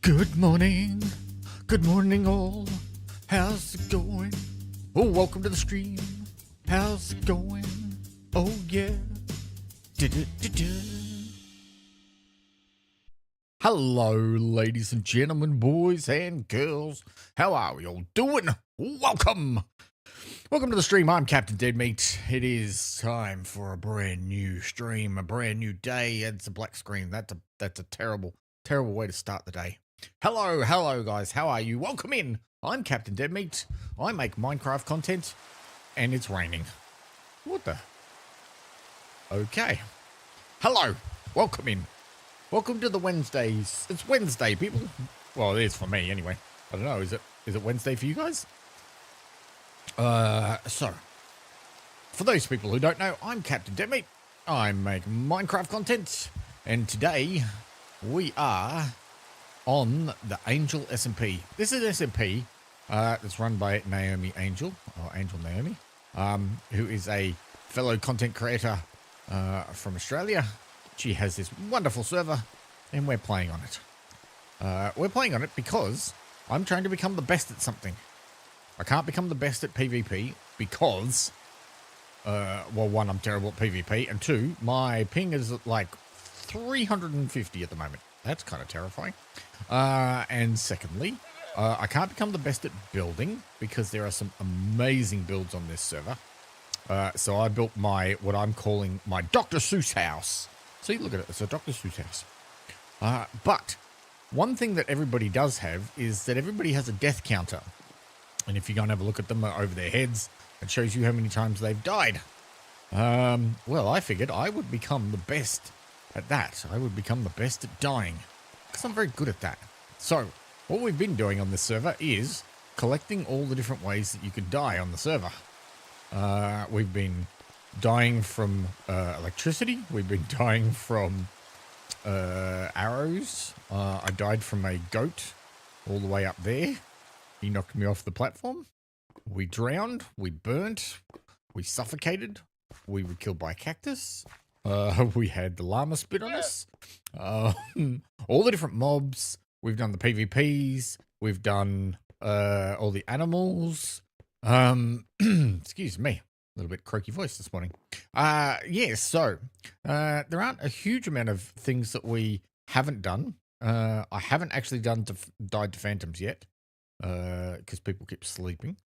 Good morning. Good morning, all. How's it going? Oh, welcome to the stream. How's it going? Oh, yeah. Du-du-du-du. Hello, ladies and gentlemen, boys and girls. How are we all doing? Welcome. Welcome to the stream. I'm Captain Deadmeat. It is time for a brand new stream, a brand new day. It's a black screen. That's a terrible way to start the day. Hello, guys. How are you? Welcome in. I'm Captain Deadmeat. I make Minecraft content, and it's raining. What the? Okay. Hello. Welcome in. Welcome to the Wednesdays. It's Wednesday, people. Well, it is for me, anyway. I don't know. Is it Wednesday for you guys? So, for those people who don't know, I'm Captain Deadmeat. I make Minecraft content, and today we are on the Angel SMP. This is an SMP that's run by Naomi Angel, or Angel Naomi, who is a fellow content creator from Australia. She has this wonderful server, and we're playing on it. We're playing on it because I'm trying to become the best at something. I can't become the best at PvP because, well, one, I'm terrible at PvP, and two, my ping is at like 350 at the moment. That's kind of terrifying. And secondly, I can't become the best at building because there are some amazing builds on this server. So I built what I'm calling my Dr. Seuss house. See, look at it. It's a Dr. Seuss house. But one thing that everybody does have is that everybody has a death counter. And if you go and have a look at them over their heads, it shows you how many times they've died. Well, I figured I would become the best at that. I would become the best at dying, because I'm very good at that. So, what we've been doing on this server is collecting all the different ways that you could die on the server. We've been dying from electricity. We've been dying from arrows. I died from a goat all the way up there. He knocked me off the platform. We drowned. We burnt. We suffocated. We were killed by a cactus. We had the llama spit on us. All the different mobs. We've done the PvPs. We've done all the animals. Excuse me. A little bit croaky voice this morning. Yes, so there aren't a huge amount of things that we haven't done. I haven't actually died to phantoms yet. Because people keep sleeping.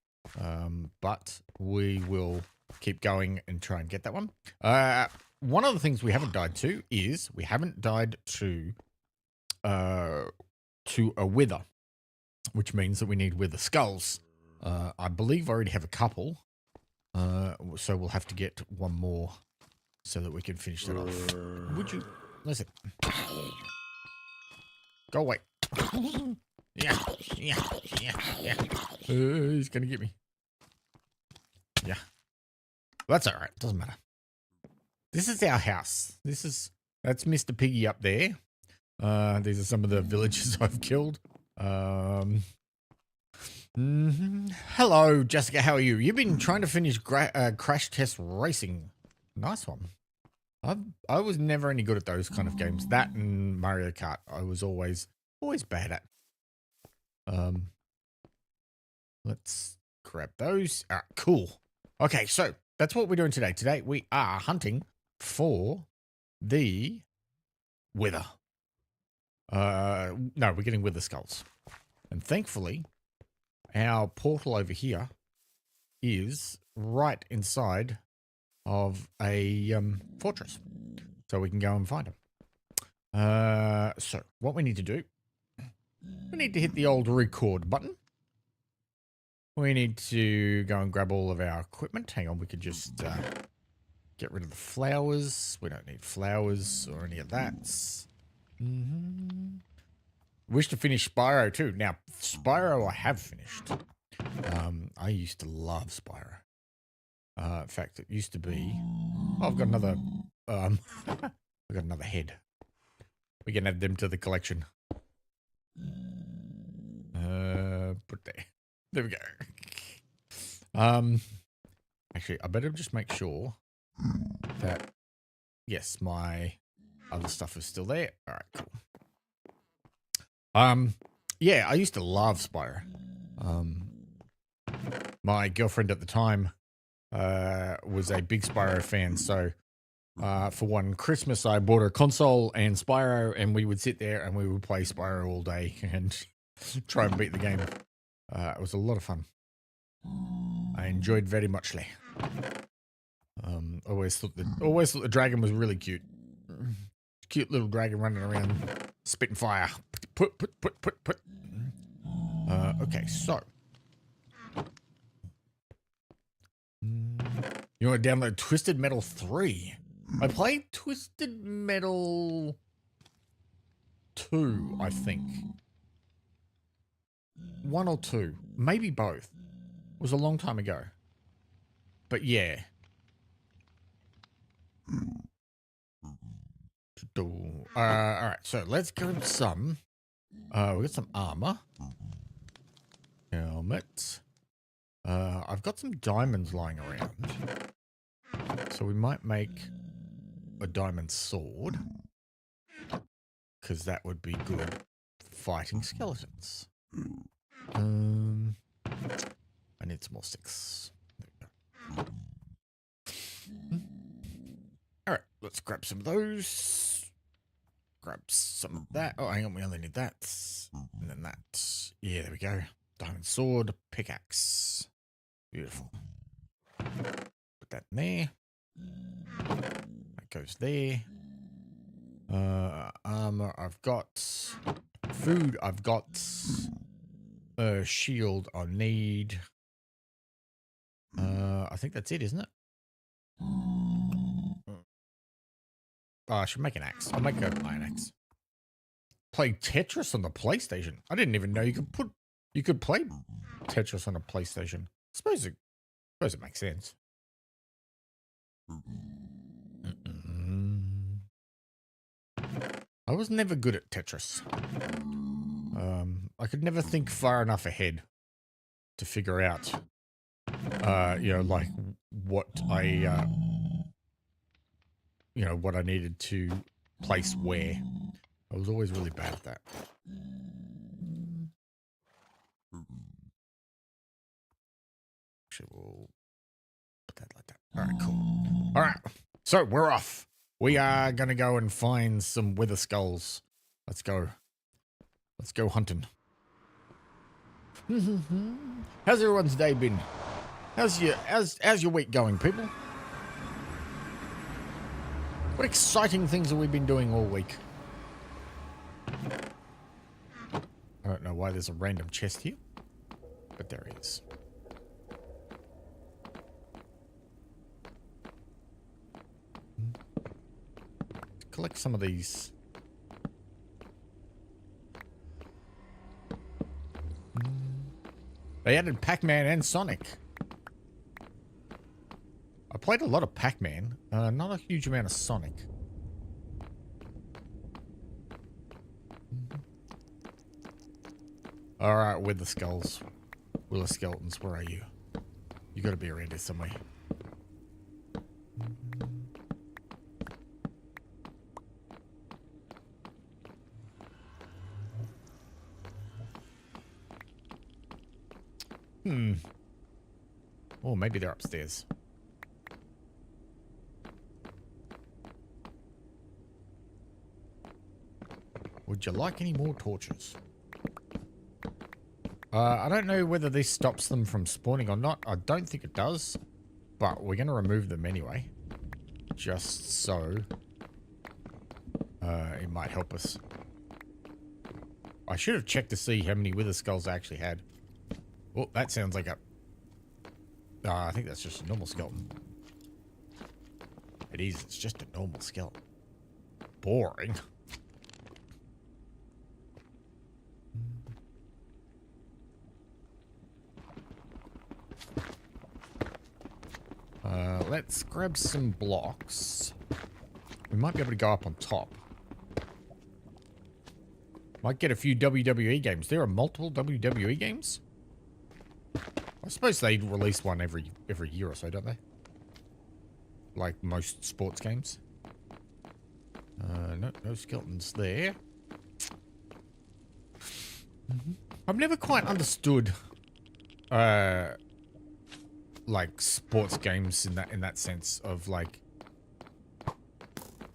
But we will keep going and try and get that one. One of the things we haven't died to is we haven't died to a wither, which means that we need wither skulls. I believe I already have a couple, so we'll have to get one more so that we can finish that off. Would you listen? Go away. Yeah. He's gonna get me. Yeah. That's alright. Doesn't matter. This is our house. That's Mr. Piggy up there. These are some of the villagers I've killed. Hello, Jessica. How are you? You've been trying to finish Crash Test Racing. Nice one. I was never any good at those kind of games. That and Mario Kart, I was always bad at. Let's grab those. All right, cool. Okay, so that's what we're doing today. Today we are hunting for the wither. No, we're getting wither skulls. And thankfully, our portal over here is right inside of a fortress. So we can go and find them. So what we need to do, we need to hit the old record button. We need to go and grab all of our equipment. Hang on, we could just get rid of the flowers. We don't need flowers or any of that. Wish to finish Spyro too. Now, Spyro I have finished. I used to love Spyro. In fact, it used to be... Oh, I've got another... I've got another head. We can add them to the collection. Put there. There we go. Actually, I better just make sure that, yes, my other stuff is still there. All right, cool. Yeah, I used to love Spyro. My girlfriend at the time was a big Spyro fan, so for one Christmas I bought her a console and Spyro, and we would sit there and we would play Spyro all day and try and beat the game. It was a lot of fun. I enjoyed very muchly. Always thought the dragon was really cute. Cute little dragon running around spitting fire. Put. Okay, so you want to download Twisted Metal 3? I played Twisted Metal 2, I think. 1 or 2, maybe both. It was a long time ago. But yeah. Alright, so let's grab some. We got some armor. Helmet. I've got some diamonds lying around. So we might make a diamond sword. Because that would be good fighting skeletons. I need some more sticks. There we go. Alright, let's grab some of those. Grab some of that. Oh, hang on, we only need that. And then that. Yeah, there we go. Diamond sword, pickaxe. Beautiful. Put that in there. That goes there. Armor, I've got. Food, I've got. Shield, I need. I think that's it, isn't it? Oh, I should make an axe. I'll make an iron axe. Play Tetris on the PlayStation. I didn't even know you could play Tetris on a PlayStation. Suppose it makes sense. I was never good at Tetris. I could never think far enough ahead to figure out, you know, like what what I needed to place where. I was always really bad at that. Actually, we'll put that like that. All right, cool. All right, so we're off. We are going to go and find some wither skulls. Let's go. Let's go hunting. How's everyone's day been? How's your week going, people? What exciting things have we been doing all week? I don't know why there's a random chest here, but there is. Collect some of these. They added Pac-Man and Sonic. I played a lot of Pac-Man, not a huge amount of Sonic. Alright, with the skulls. Wither skeletons, where are you? You gotta be around here somewhere. Oh, maybe they're upstairs. Would you like any more torches? I don't know whether this stops them from spawning or not. I don't think it does, but we're going to remove them anyway. Just so it might help us. I should have checked to see how many wither skulls I actually had. Oh, that sounds like a... I think that's just a normal skeleton. It is. It's just a normal skeleton. Boring. Let's grab some blocks. We might be able to go up on top. Might get a few WWE games. There are multiple WWE games? I suppose they release one every year or so, don't they? Like most sports games. No skeletons there. I've never quite understood, like sports games in that sense of like,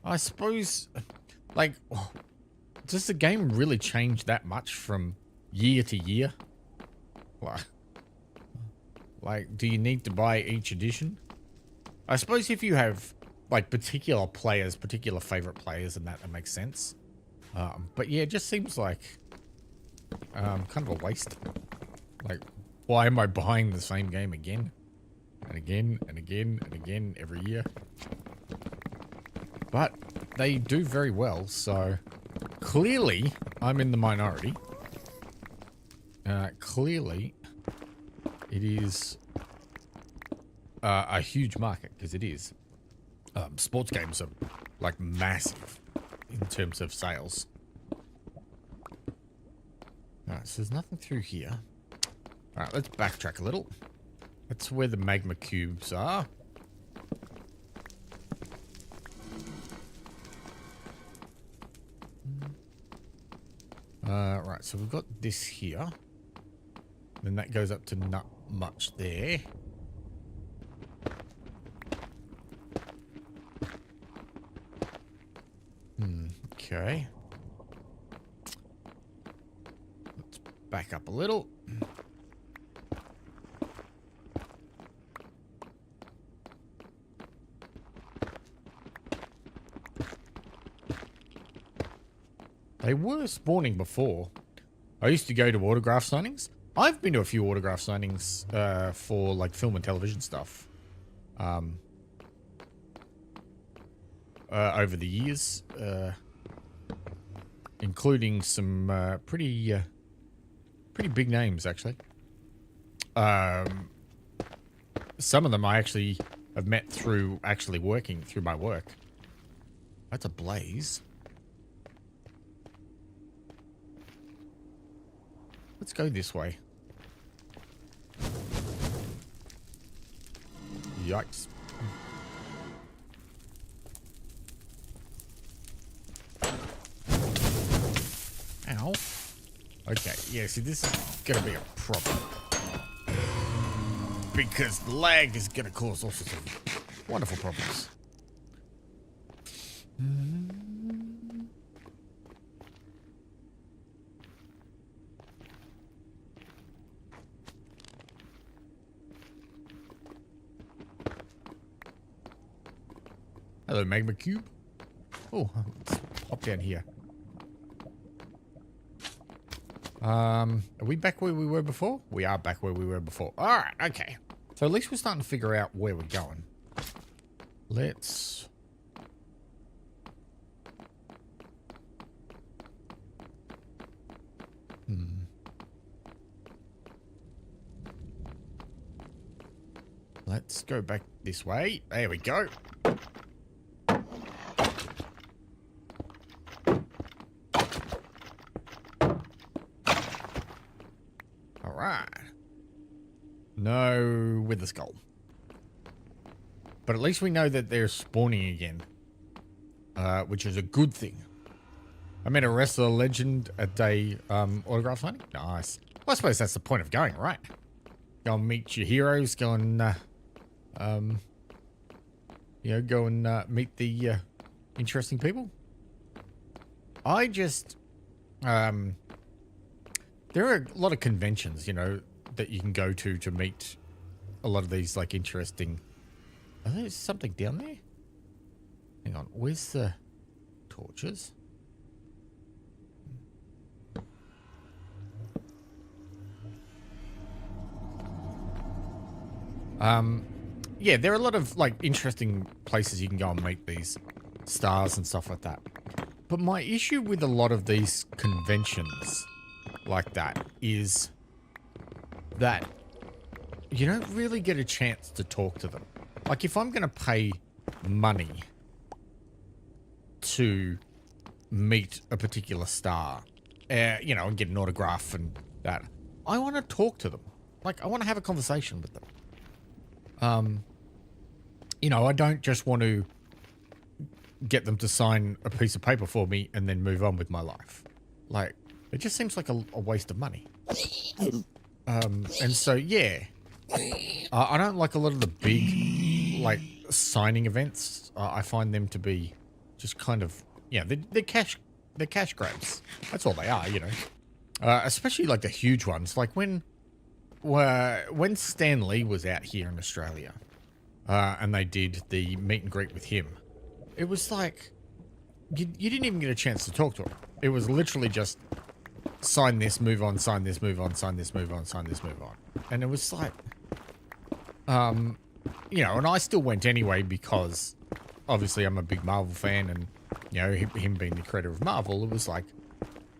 I suppose, like, does the game really change that much from year to year? Like, do you need to buy each edition? I suppose if you have like particular players, particular favorite players, and that makes sense. But yeah, it just seems like kind of a waste. Like, why am I buying the same game again and again and again and again every year? But they do very well, so clearly I'm in the minority. Clearly it is a huge market, because it is. Sports games are like massive in terms of sales. Alright, so there's nothing through here. Alright, let's backtrack a little. That's where the magma cubes are. Right, so we've got this here. Then that goes up to not much there. Okay. Let's back up a little. They were spawning before. I used to go to autograph signings. I've been to a few autograph signings for like film and television stuff. Over the years, including some pretty big names, actually. Some of them I actually have met through actually working through my work. That's a blaze. Let's go this way. Yikes. Ow. Okay, yeah, see, this is gonna be a problem. Because lag is gonna cause all sorts of wonderful problems. Hello, magma cube. Oh, let's hop down here. Are we back where we were before? We are back where we were before. Alright, okay. So at least we're starting to figure out where we're going. Let's... Let's go back this way. There we go. No wither skull. But at least we know that they're spawning again. Which is a good thing. I met a wrestler legend at a autograph signing. Nice. Well, I suppose that's the point of going, right? Go and meet your heroes. Go and, you know, go and meet the interesting people. I just, there are a lot of conventions, you know, that you can go to meet a lot of these like interesting. Oh, there's something down there. Hang on, where's the torches? Yeah, there are a lot of like interesting places you can go and meet these stars and stuff like that. But my issue with a lot of these conventions like that is that you don't really get a chance to talk to them. Like, if I'm going to pay money to meet a particular star, you know, and get an autograph and that, I want to talk to them. Like, I want to have a conversation with them. You know, I don't just want to get them to sign a piece of paper for me and then move on with my life. Like, It just seems like a waste of money. And so, yeah. I don't like a lot of the big, like, signing events. I find them to be just kind of, yeah, they're cash grabs. That's all they are, you know. Especially, like, the huge ones. Like, when Stan Lee was out here in Australia, and they did the meet and greet with him, it was like, you didn't even get a chance to talk to him. It was literally just, sign this, move on, sign this, move on, sign this, move on, sign this, move on. And it was like, you know, and I still went anyway because obviously I'm a big Marvel fan, and, you know, him being the creator of Marvel, it was like,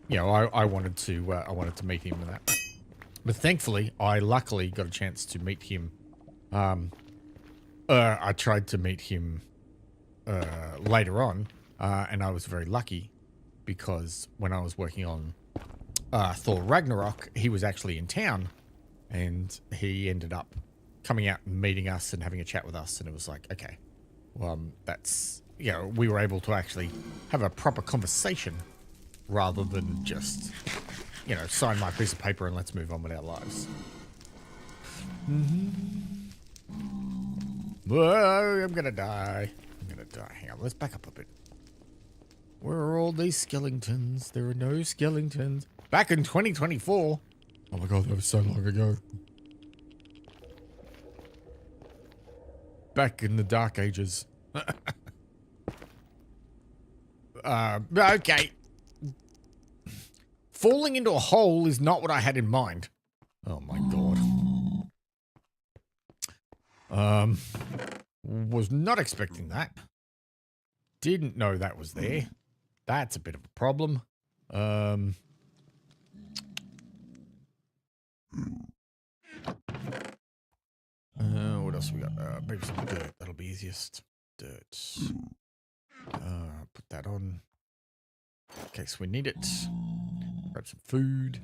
you know, I wanted to meet him and that. But thankfully, I luckily got a chance to meet him. I tried to meet him later on, and I was very lucky because when I was working on Thor Ragnarok, he was actually in town, and he ended up coming out and meeting us and having a chat with us, and it was like, okay, well, that's, you know, we were able to actually have a proper conversation rather than just, you know, sign my piece of paper and let's move on with our lives. Whoa, I'm gonna die. Hang on, let's back up a bit. Where are all these skeletons? There are no skeletons. Back in 2024. Oh my god, that was so long ago. Back in the dark ages. Okay. Falling into a hole is not what I had in mind. Oh my god. Was not expecting that. Didn't know that was there. That's a bit of a problem. What else we got? Maybe some dirt. That'll be easiest. Dirt. Put that on. In case we need it. Grab some food.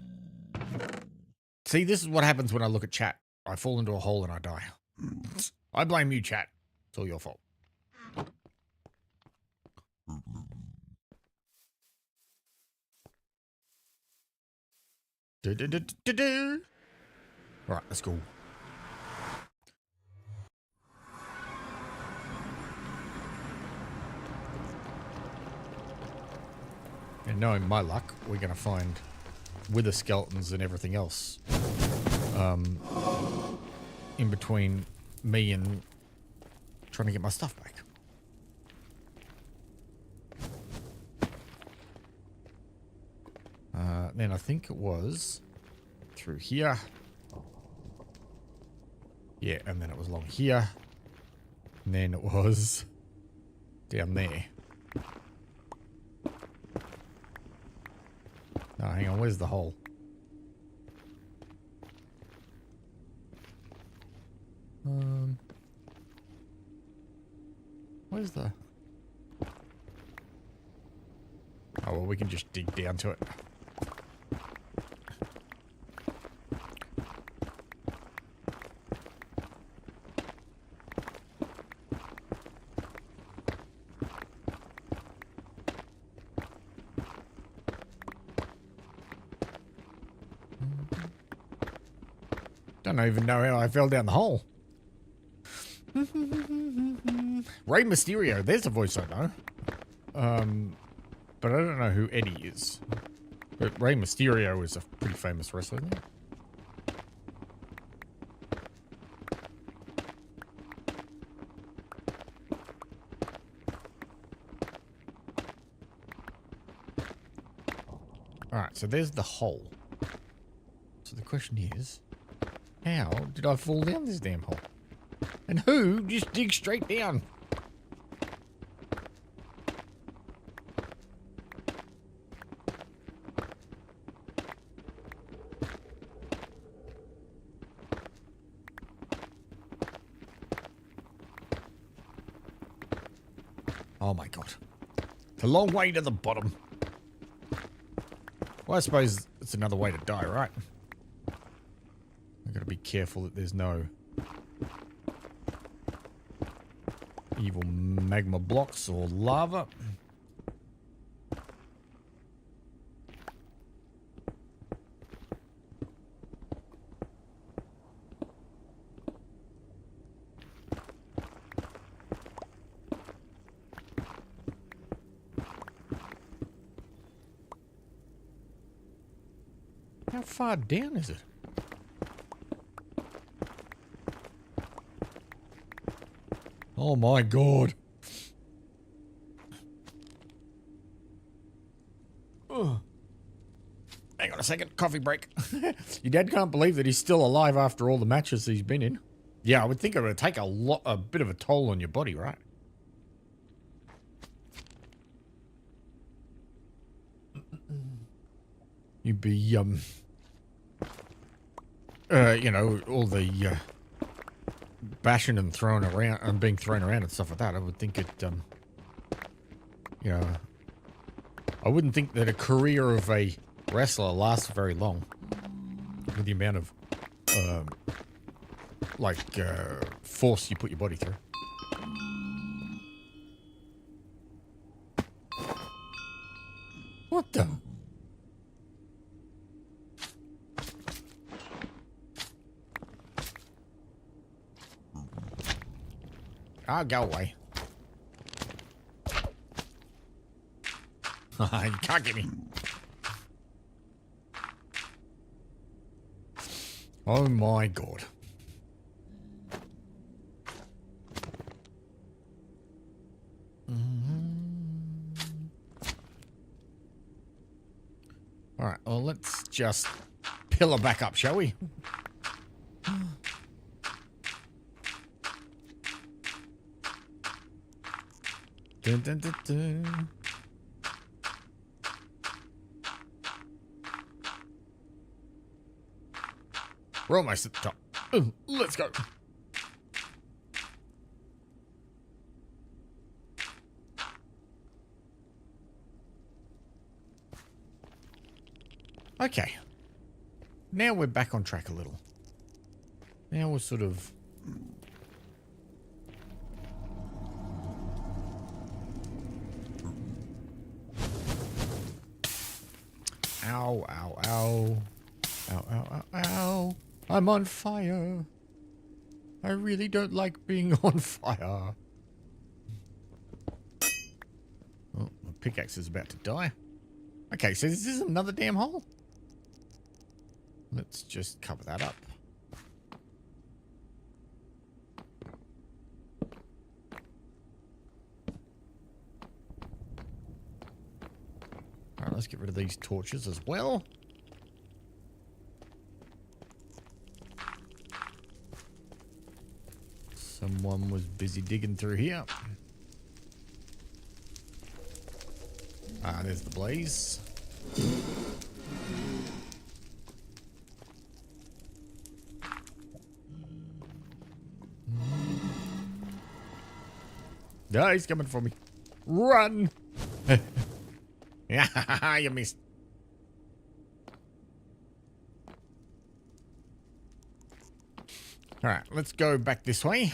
See, this is what happens when I look at chat. I fall into a hole and I die. I blame you, chat. It's all your fault. Right, let's go. And knowing my luck, we're going to find wither skeletons and everything else in between me and trying to get my stuff back. Then I think it was through here. Yeah, and then it was along here. And then it was down there. Oh, hang on, where's the hole? Where's the... Oh, well, we can just dig down to it. Don't even know how I fell down the hole. Rey Mysterio, there's a voice I know. But I don't know who Eddie is. But Rey Mysterio is a pretty famous wrestler, isn't he? Alright, so there's the hole. So the question is, how did I fall down this damn hole? And who just digs straight down? Oh my god. It's a long way to the bottom. Well, I suppose it's another way to die, right? I've got to be careful that there's no evil magma blocks or lava. How far down is it? Oh my god. Oh. Hang on a second. Coffee break. Your dad can't believe that he's still alive after all the matches he's been in. Yeah, I would think it would take a bit of a toll on your body, right? You'd be, you know, all the bashing and throwing around and being thrown around and stuff like that. I would think it, you know, I wouldn't think that a career of a wrestler lasts very long with the amount of, force you put your body through. What the? I'll go away. You can't get me. Oh my god. Alright, well, let's just pillar back up, shall we? Dun, dun, dun, dun. We're almost at the top. Let's go. Okay. Now we're back on track a little. Now we're sort of... Ow, ow, ow. Ow, ow, ow, ow. I'm on fire. I really don't like being on fire. Oh, my pickaxe is about to die. Okay, so this is another damn hole. Let's just cover that up. Alright, let's get rid of these torches as well. Someone was busy digging through here. Ah, there's the blaze. No, he's coming for me. Run! Yeah, you missed. All right, let's go back this way.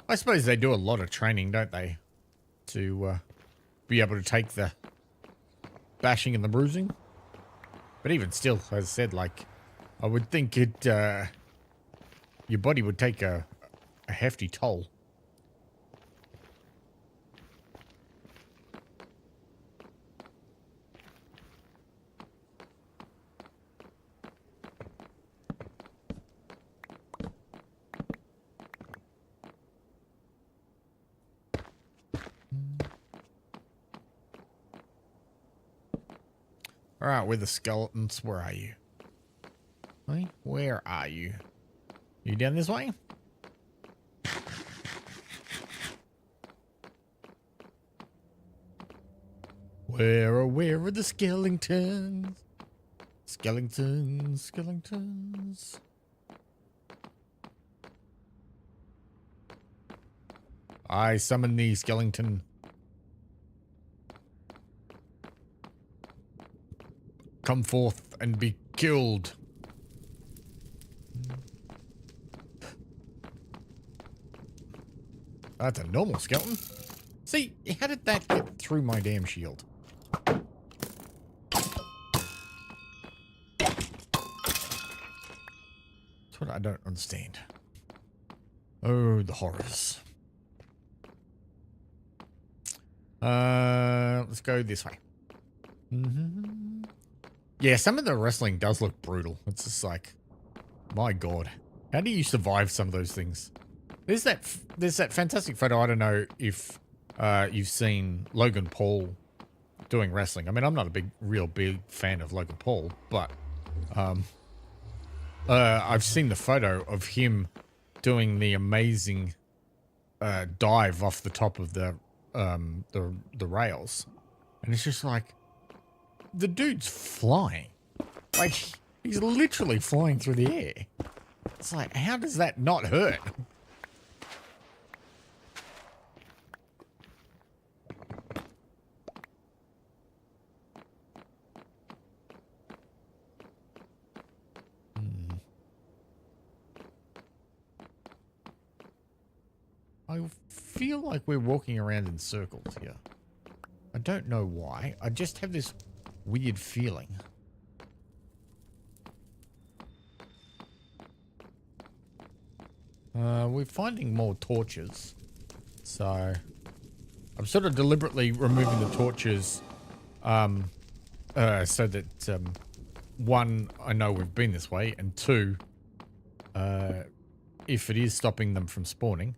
I suppose they do a lot of training, don't they? To be able to take the bashing and the bruising. But even still, as I said, like, I would think it, your body would take a hefty toll. All right, we're the skeletons. Where are you? Hey, where are you? You down this way? Where are the skeletons? Skeletons, skeletons. I summon thee, skeleton. Come forth and be killed. That's a normal skeleton. See, how did that get through my damn shield? That's what I don't understand. Oh, the horrors. Let's go this way. Yeah, some of the wrestling does look brutal. It's just like, my God, how do you survive some of those things? There's that fantastic photo. I don't know if you've seen Logan Paul doing wrestling. I mean, I'm not a real big fan of Logan Paul, but I've seen the photo of him doing the amazing dive off the top of the rails, and it's just like the dude's flying, like he's literally flying through the air. It's like, how does that not hurt? I feel like we're walking around in circles here. I don't know why. I just have this weird feeling. We're finding more torches. So I'm sort of deliberately removing the torches so that one, I know we've been this way, and two, if it is stopping them from spawning,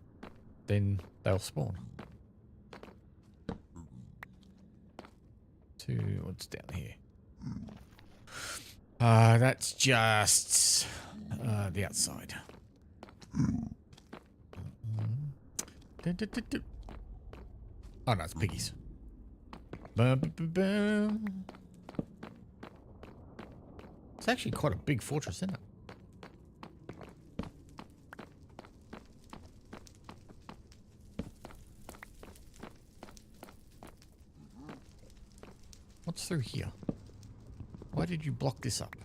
then they'll spawn. What's down here? That's just the outside. Oh no, it's piggies. It's actually quite a big fortress, isn't it? What's through here? Why did you block this up?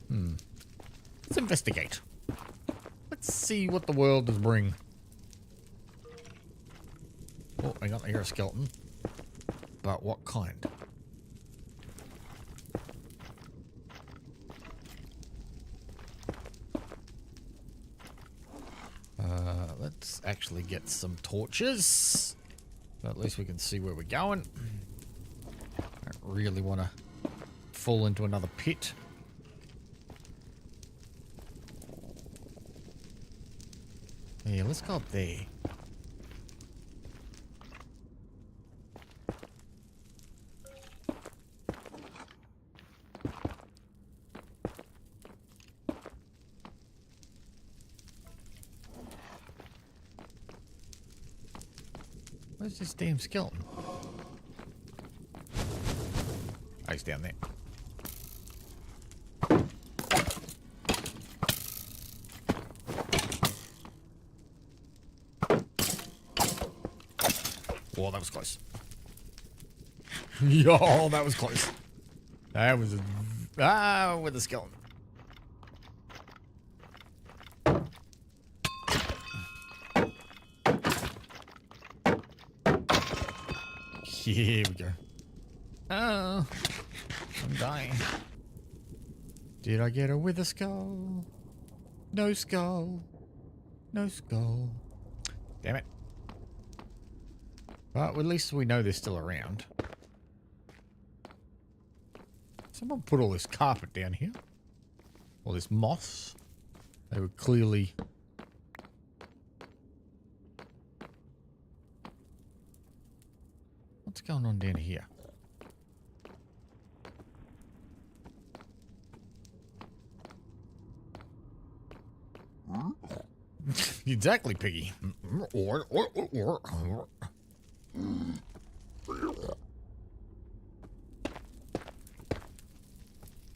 Let's investigate. Let's see what the world does bring. Oh, I got to hear a skeleton. But what kind? Let's actually get some torches. At least we can see where we're going. I don't really want to fall into another pit. Yeah, let's go up there. Where's this damn skeleton? Oh, he's down there. Oh, that was close. Yo, that was close. That was with the skeleton. Here we go. Oh, I'm dying. Did I get a wither skull? No skull. No skull. Damn it. Well, at least we know they're still around. Someone put all this carpet down here. All this moss. They were clearly... What's going on down here? Exactly, Piggy.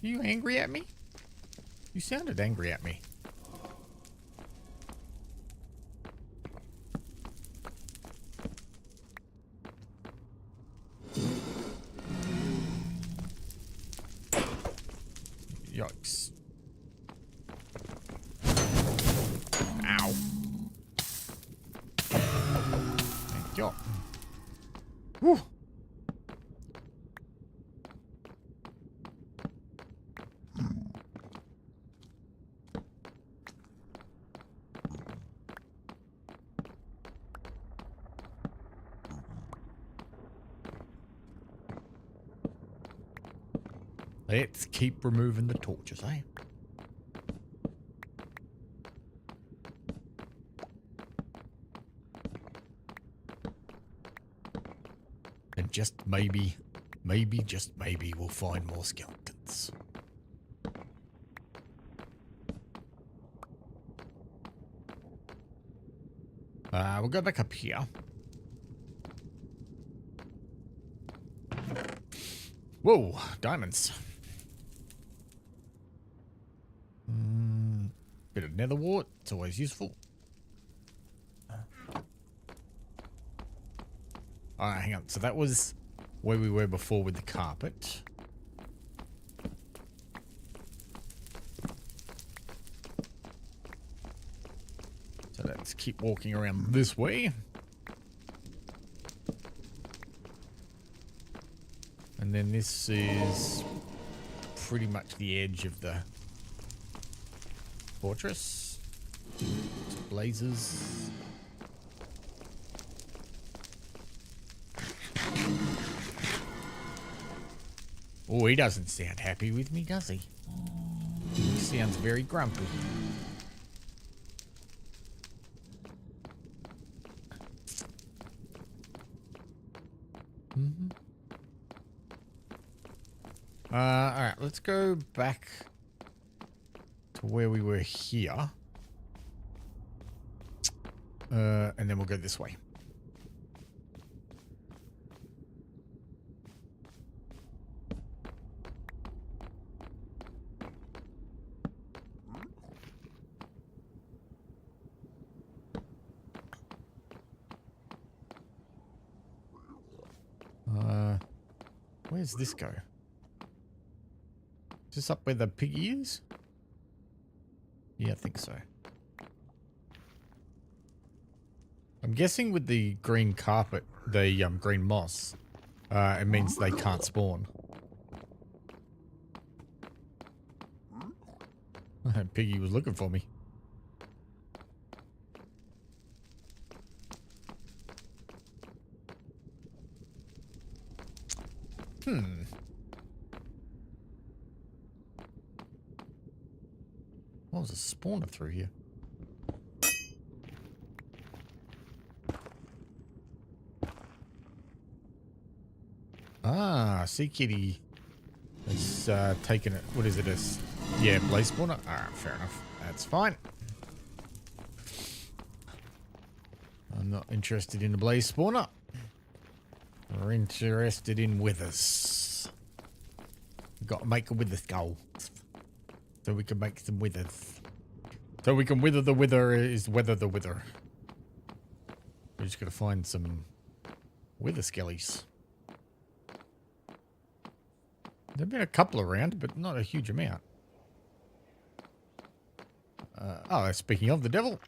You angry at me? You sounded angry at me. Yikes. Ow. Thank you. Whew. Let's keep removing the torches, eh? And just maybe, just maybe, we'll find more skeletons. We'll go back up here. Whoa, diamonds. Bit of nether wart, it's always useful. Alright, hang on. So that was where we were before with the carpet. So let's keep walking around this way. And then this is pretty much the edge of the fortress. Just blazes. Oh, he doesn't sound happy with me, does he? He sounds very grumpy. Alright, let's go back to where we were here. And then we'll go this way. Where's this go? Is this up where the piggy is? Yeah, I think so. I'm guessing with the green carpet, the green moss, it means they can't spawn. Piggy was looking for me. What was a spawner through here? Ah, sea kitty has taken it. What is it? Yeah, blaze spawner. Alright, fair enough. That's fine. I'm not interested in a blaze spawner. We're interested in withers. We've got to make a wither skull. So we can make some withers. So we can wither the wither is weather the wither. We're just going to find some wither skellies. There've been a couple around, but not a huge amount. Oh, speaking of the devil.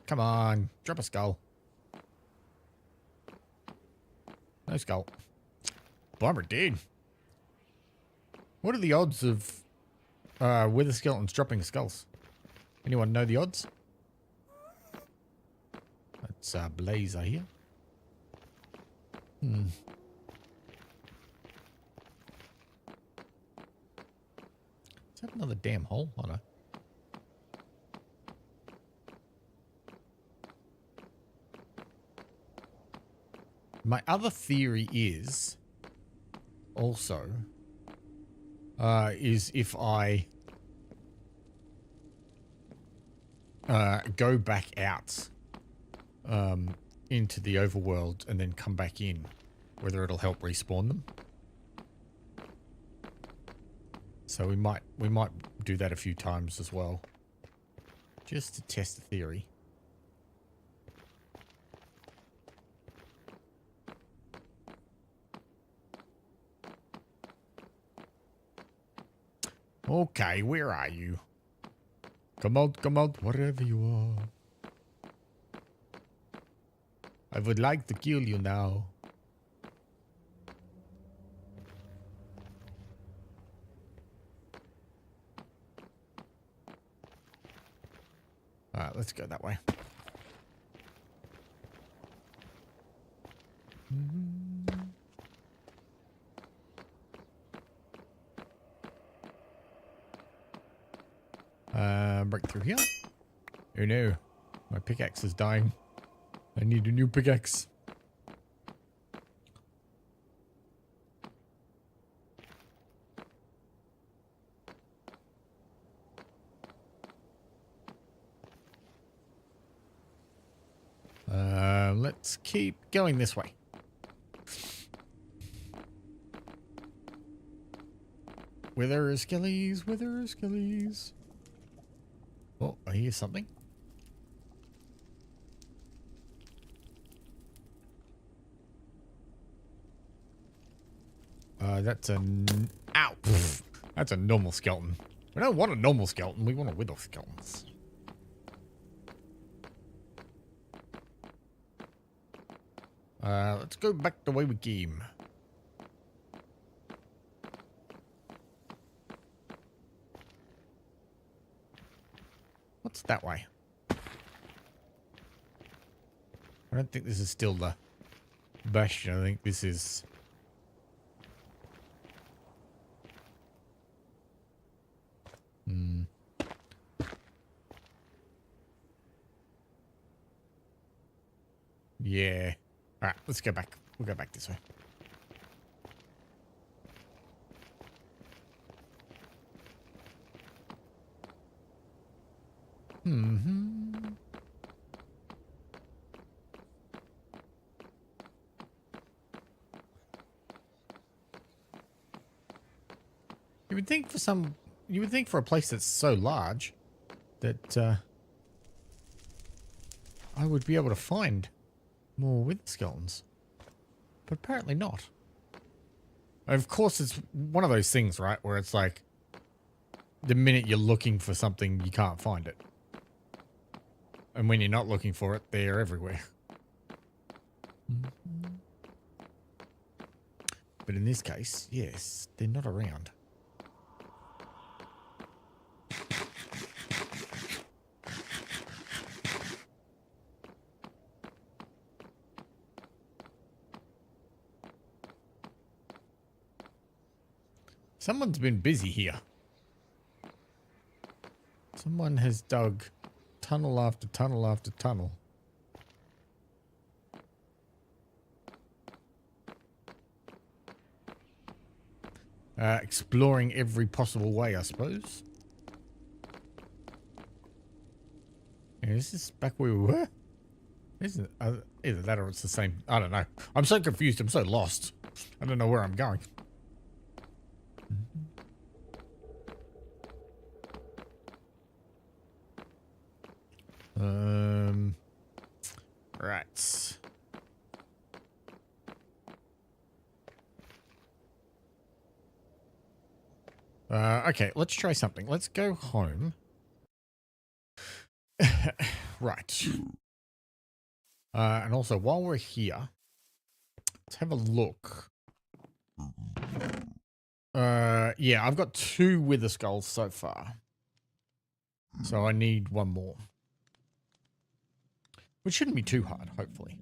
Come on, drop a skull. No skull. Bomber dead. What are the odds of wither skeletons dropping skulls? Anyone know the odds? That's Blazer here. Is that another damn hole? Oh no. My other theory is also is if I go back out into the overworld and then come back in, whether it'll help respawn them. So we might do that a few times as well, just to test the theory. Okay, where are you? Come out, wherever you are. I would like to kill you now. Alright, let's go that way. break through here. Oh no, my pickaxe is dying. I need a new pickaxe. Let's keep going this way. Wither skellies, wither skellies. Oh, I hear something. That's an... Ow! Pfft. That's a normal skeleton. We don't want a normal skeleton, we want a wither skeleton. Let's go back the way we came. What's that way? I don't think this is still the bastion. I think this is... Yeah. Alright, let's go back. We'll go back this way. You would think for a place that's so large that I would be able to find more wither skeletons. But apparently not. Of course, it's one of those things, right, where it's like the minute you're looking for something, you can't find it. And when you're not looking for it, they're everywhere. But in this case, yes, they're not around. Someone's been busy here. Someone has dug tunnel after tunnel after tunnel. Exploring every possible way, I suppose. Yeah, is this back where we were? Isn't either that or it's the same. I don't know. I'm so confused. I'm so lost. I don't know where I'm going. Right. Okay, let's try something. Let's go home. Right. And also, while we're here, let's have a look. Yeah, I've got 2 wither skulls so far. So I need 1 more. Which shouldn't be too hard, hopefully.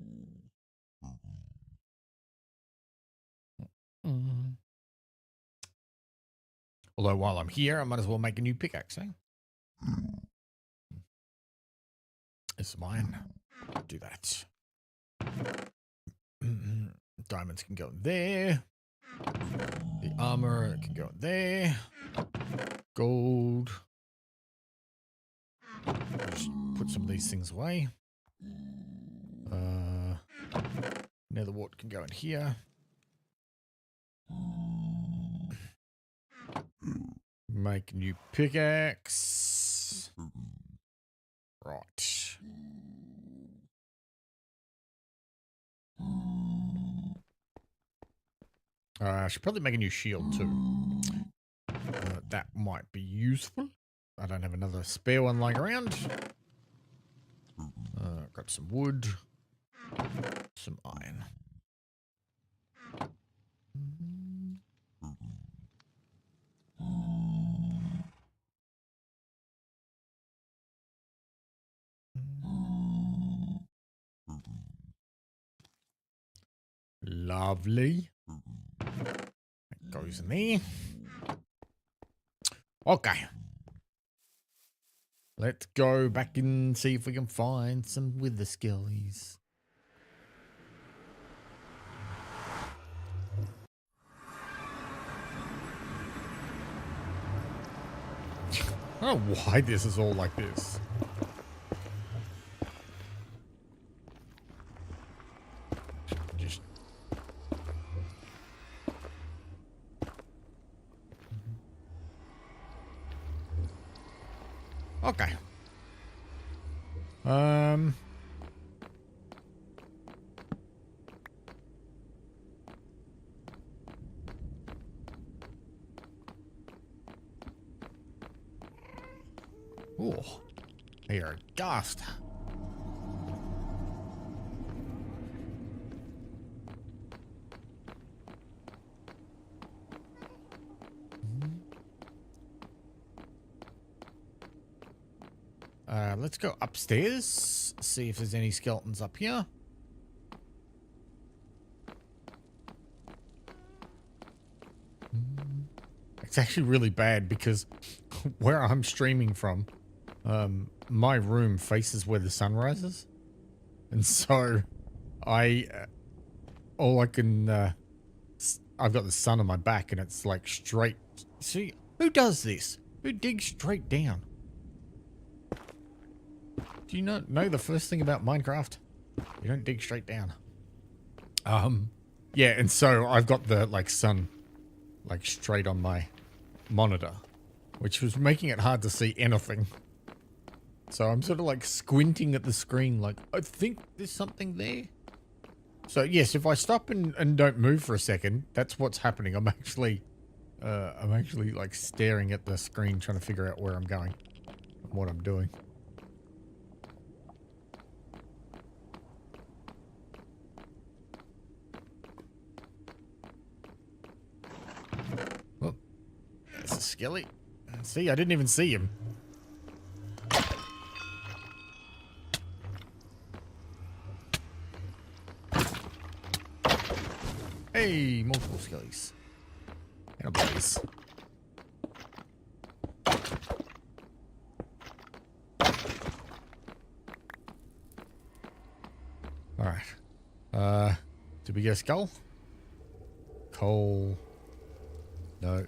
Although while I'm here, I might as well make a new pickaxe, eh? It's mine. Do that. Diamonds can go there. The armor can go there. Gold. Just put some of these things away. Nether wart can go in here. Make a new pickaxe. Right. I should probably make a new shield too. That might be useful. I don't have another spare one lying around. Grab some wood. Some iron. Lovely. That goes in there. Okay. Let's go back and see if we can find some wither skellies. I don't know why this is all like this. Just... Okay. Oh, here are ghast. Let's go upstairs, see if there's any skeletons up here. It's actually really bad because where I'm streaming from, my room faces where the sun rises. And so I've got the sun on my back and it's like straight. See, who does this? Who digs straight down? Do you not know the first thing about Minecraft? You don't dig straight down. Yeah, and so I've got the like sun like straight on my monitor, which was making it hard to see anything. So I'm sort of like squinting at the screen like, I think there's something there. So yes, if I stop and don't move for a second, that's what's happening. I'm actually like staring at the screen trying to figure out where I'm going and what I'm doing. Well, that's a skelly. See, I didn't even see him. Hey, multiple skellies. And a blaze. Alright. Did we get a skull? Coal. No.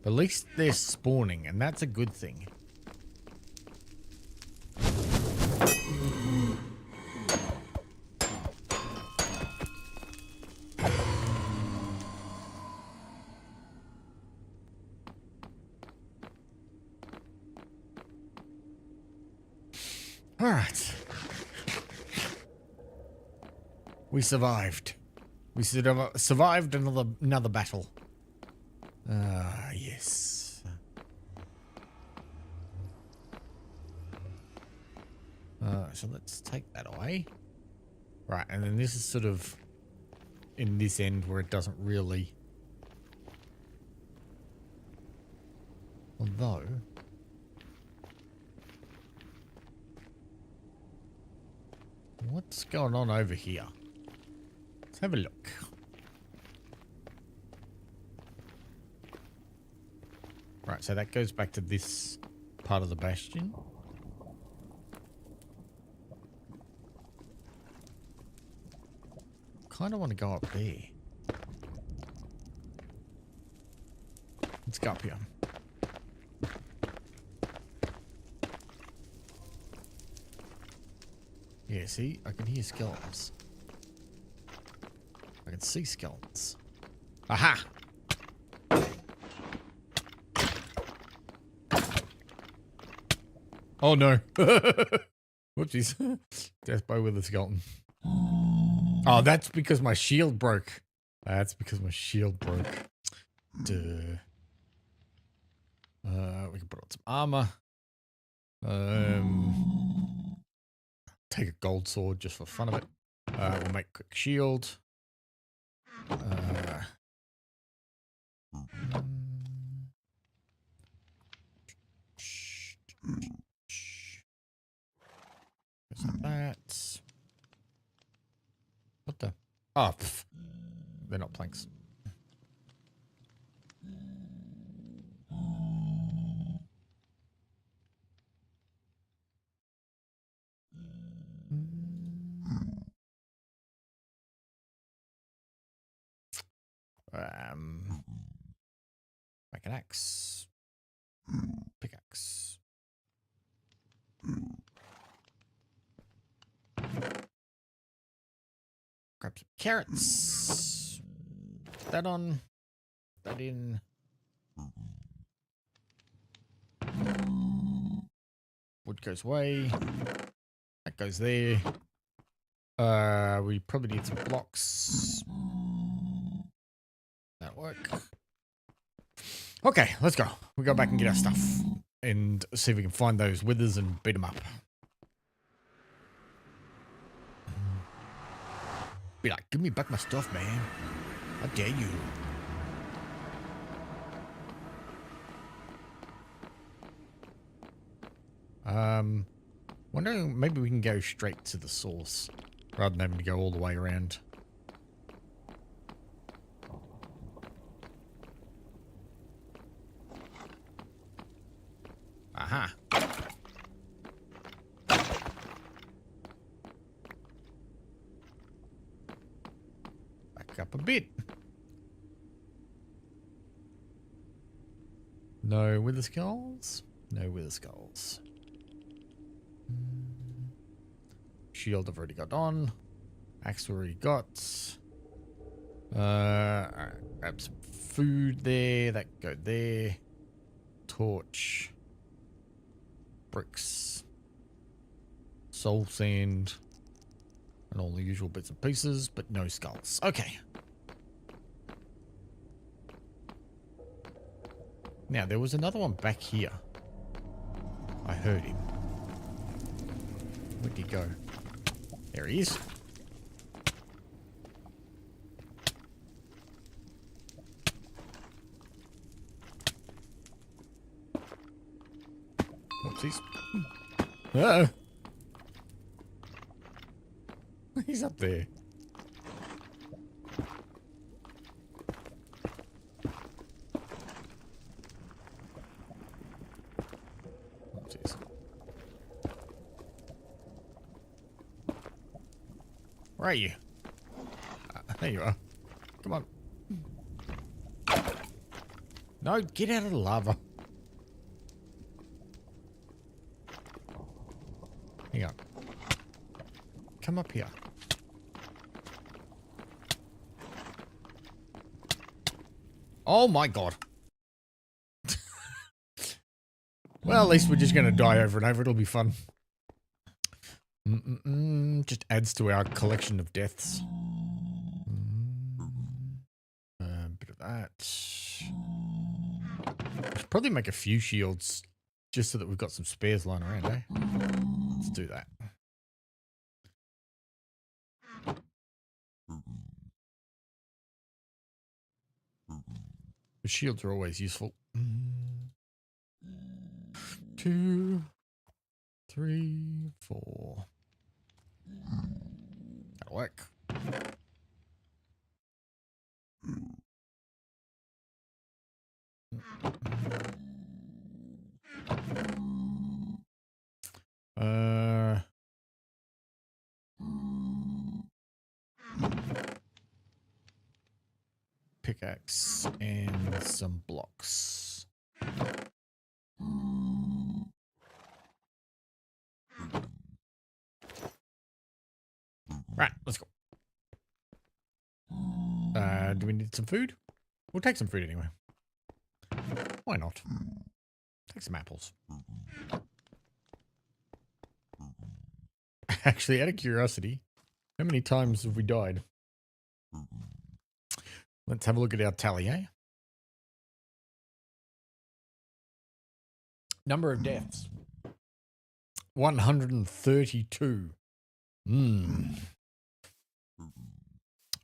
At least they're spawning, and that's a good thing. Alright. We survived. We survived another battle. Ah, yes. So let's take that away. Right, and then this is sort of in this end where it doesn't really... Although... What's going on over here? Let's have a look. Right, so that goes back to this part of the bastion. Kind of want to go up there. Let's go up here. Yeah, see? I can hear skeletons. I can see skeletons. Aha! Oh no. Whoopsies. Death by with a skeleton. Oh, that's because my shield broke. That's because my shield broke. Duh. We can put on some armor. Take a gold sword just for fun of it. We'll make a quick shield. That. What the? Oh, pff. They're not planks. Make an axe. Pickaxe. Grab some carrots. Put that on. Put that in. Wood goes away. That goes there. We probably need some blocks. That'll work. Okay, let's go. We go back and get our stuff and see if we can find those withers and beat them up. Be like, give me back my stuff, man. How dare you? Wondering maybe we can go straight to the source rather than having to go all the way around. Aha. Back up a bit. No wither skulls. No wither skulls. Shield I've already got on. Axe already got. Alright, grab some food there. That go there. Torch. Bricks. Soul sand. And all the usual bits and pieces, but no skulls. Okay. Now, there was another one back here. I heard him. Where'd he go? There he is. Oopsies. Uh-oh. He's up there. Oopsies. Where are you? There you are. Come on. No, get out of the lava. Hang on. Come up here. Oh my god. Well, at least we're just going to die over and over. It'll be fun. Just adds to our collection of deaths. A bit of that. Should probably make a few shields just so that we've got some spares lying around, eh? Let's do that. The shields are always useful. 2, 3, 4. That'll work. Pickaxe and some blocks. Right, let's go. Do we need some food? We'll take some food anyway. Why not? Take some apples. Actually, out of curiosity, how many times have we died? Let's have a look at our tally, eh? Number of deaths. 132.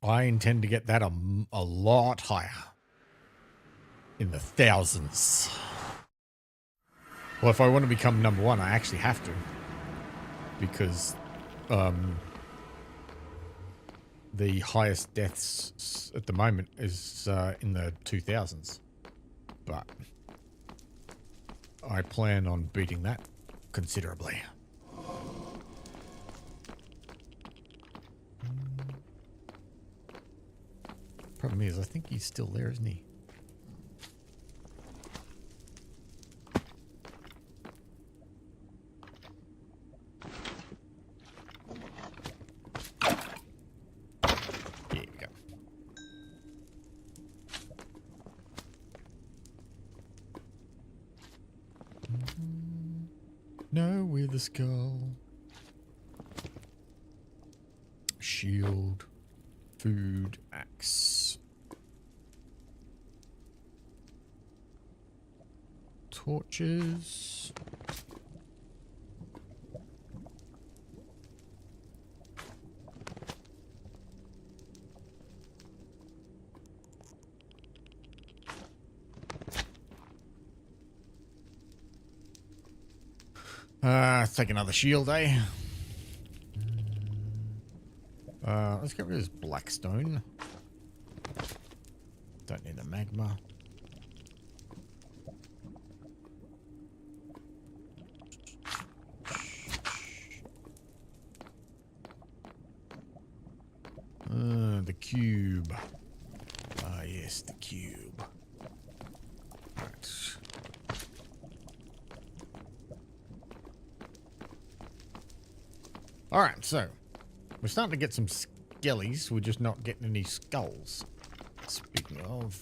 I intend to get that a lot higher. In the thousands. Well, if I want to become number one, I actually have to. Because the highest deaths at the moment is in the 2000s. But I plan on beating that considerably. Problem time is. I think he's still there, isn't he? There we go. No, with the skull. Shield. Food. Axe. Torches. Let's take another shield, eh? Let's get rid of this blackstone. Don't need the magma. The cube. Ah, yes, the cube. Right. Alright, so we're starting to get some skellies. We're just not getting any skulls. Speaking of...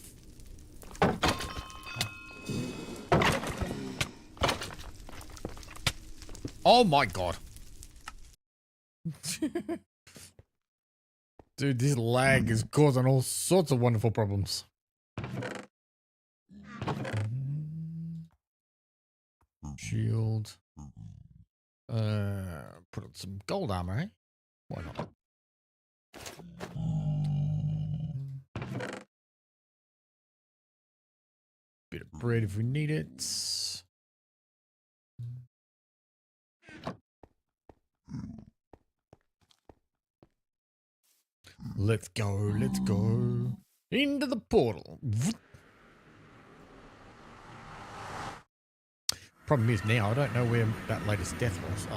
Oh my god. Dude, this lag is causing all sorts of wonderful problems. Shield. Put on some gold armor, eh? Why not? Bit of bread if we need it. Let's go, let's go. Into the portal. Problem is now, I don't know where that latest death was.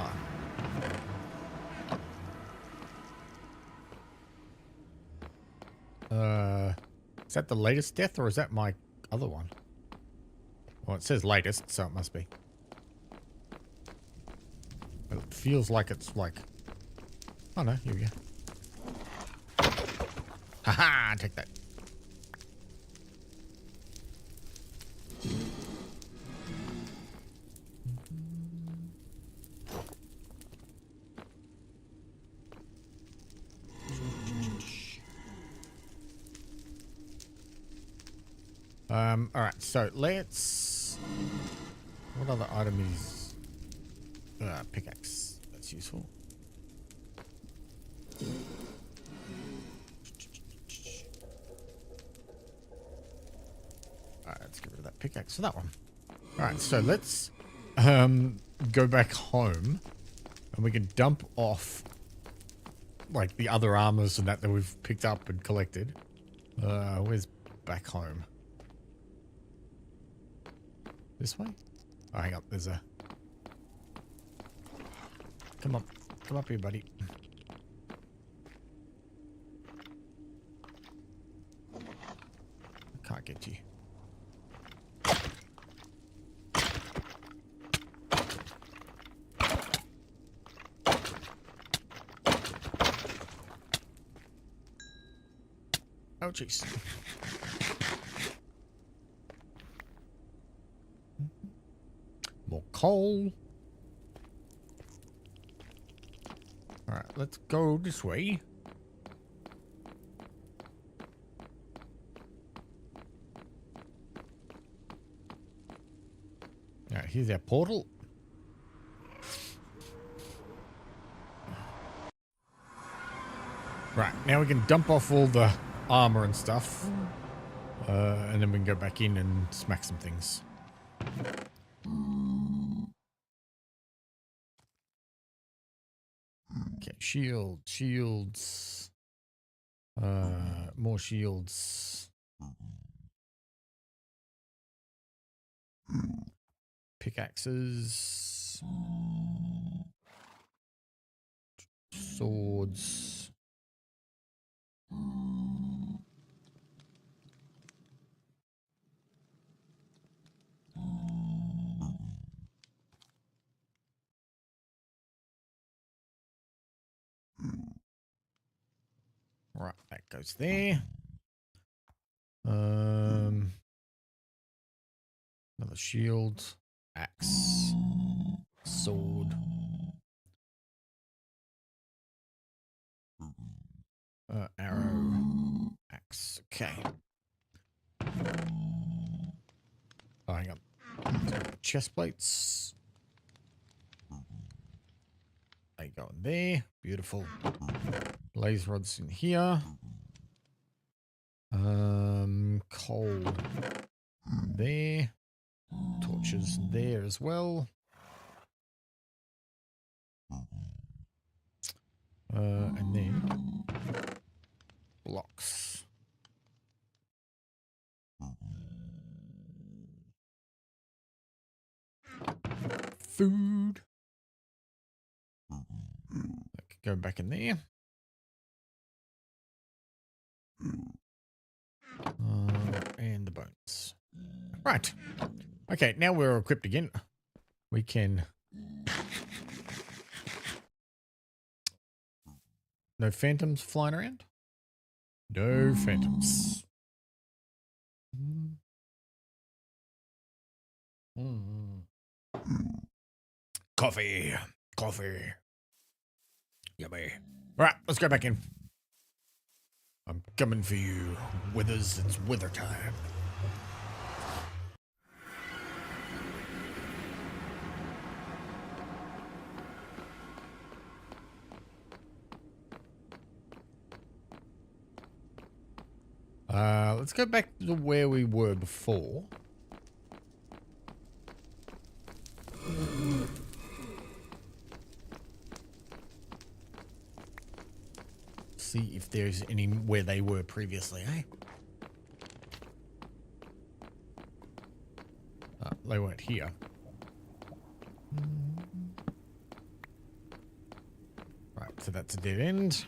Is that the latest death or is that my other one? Well, it says latest, so it must be. But it feels like it's like... Oh no, here we go. Haha, take that. Alright, so let's... What other item is... pickaxe. That's useful. Alright, let's get rid of that pickaxe for that one. Alright, so let's go back home and we can dump off like the other armors and that we've picked up and collected. Where's back home? This way? Oh, hang up. There's a... Come on. Come up here, buddy. I can't get you. Oh, jeez. More coal. Alright, let's go this way. Alright, here's our portal. Right, now we can dump off all the armor and stuff. And then we can go back in and smack some things. Okay, shields. More shields. Pickaxes. Swords. Right, that goes there. Another shield, axe, sword. Arrow, axe. Okay. Oh, hang on. Chest plates. They go in there. Beautiful. Blaze rods in here. Coal there. Torches there as well. And then blocks. Food. That could go back in there. And the bones. Right. Okay, now we're equipped again. We can... No phantoms flying around? No phantoms. Coffee. Coffee. Yummy. Right, let's go back in. I'm coming for you, Withers. It's wither time. Let's go back to where we were before. See if there's any where they were previously, eh? They weren't here. Right, so that's a dead end.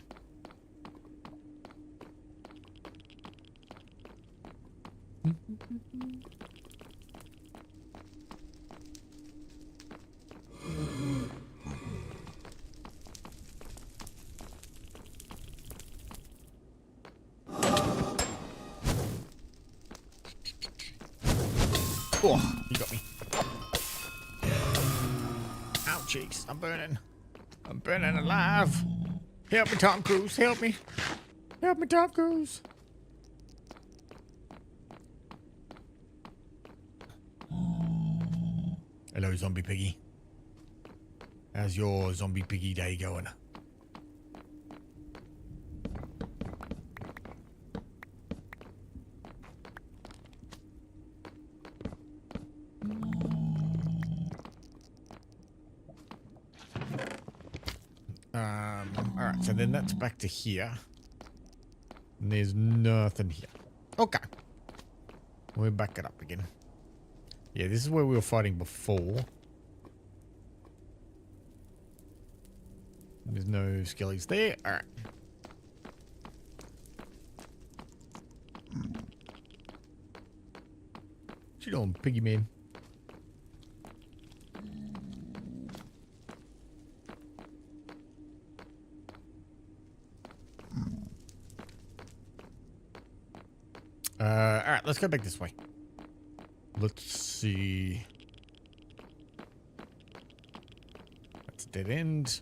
Oh, you got me. Ow, cheeks. I'm burning. I'm burning alive. Help me, Tom Cruise. Help me. Help me, Tom Cruise. Hello, Zombie Piggy. How's your Zombie Piggy day going? Alright, so then that's back to here. And there's nothing here. Okay. We'll back it up again. Yeah, this is where we were fighting before. There's no skellies there. Alright. What you doing, piggy man? Alright, let's go back this way. Let's see. That's a dead end.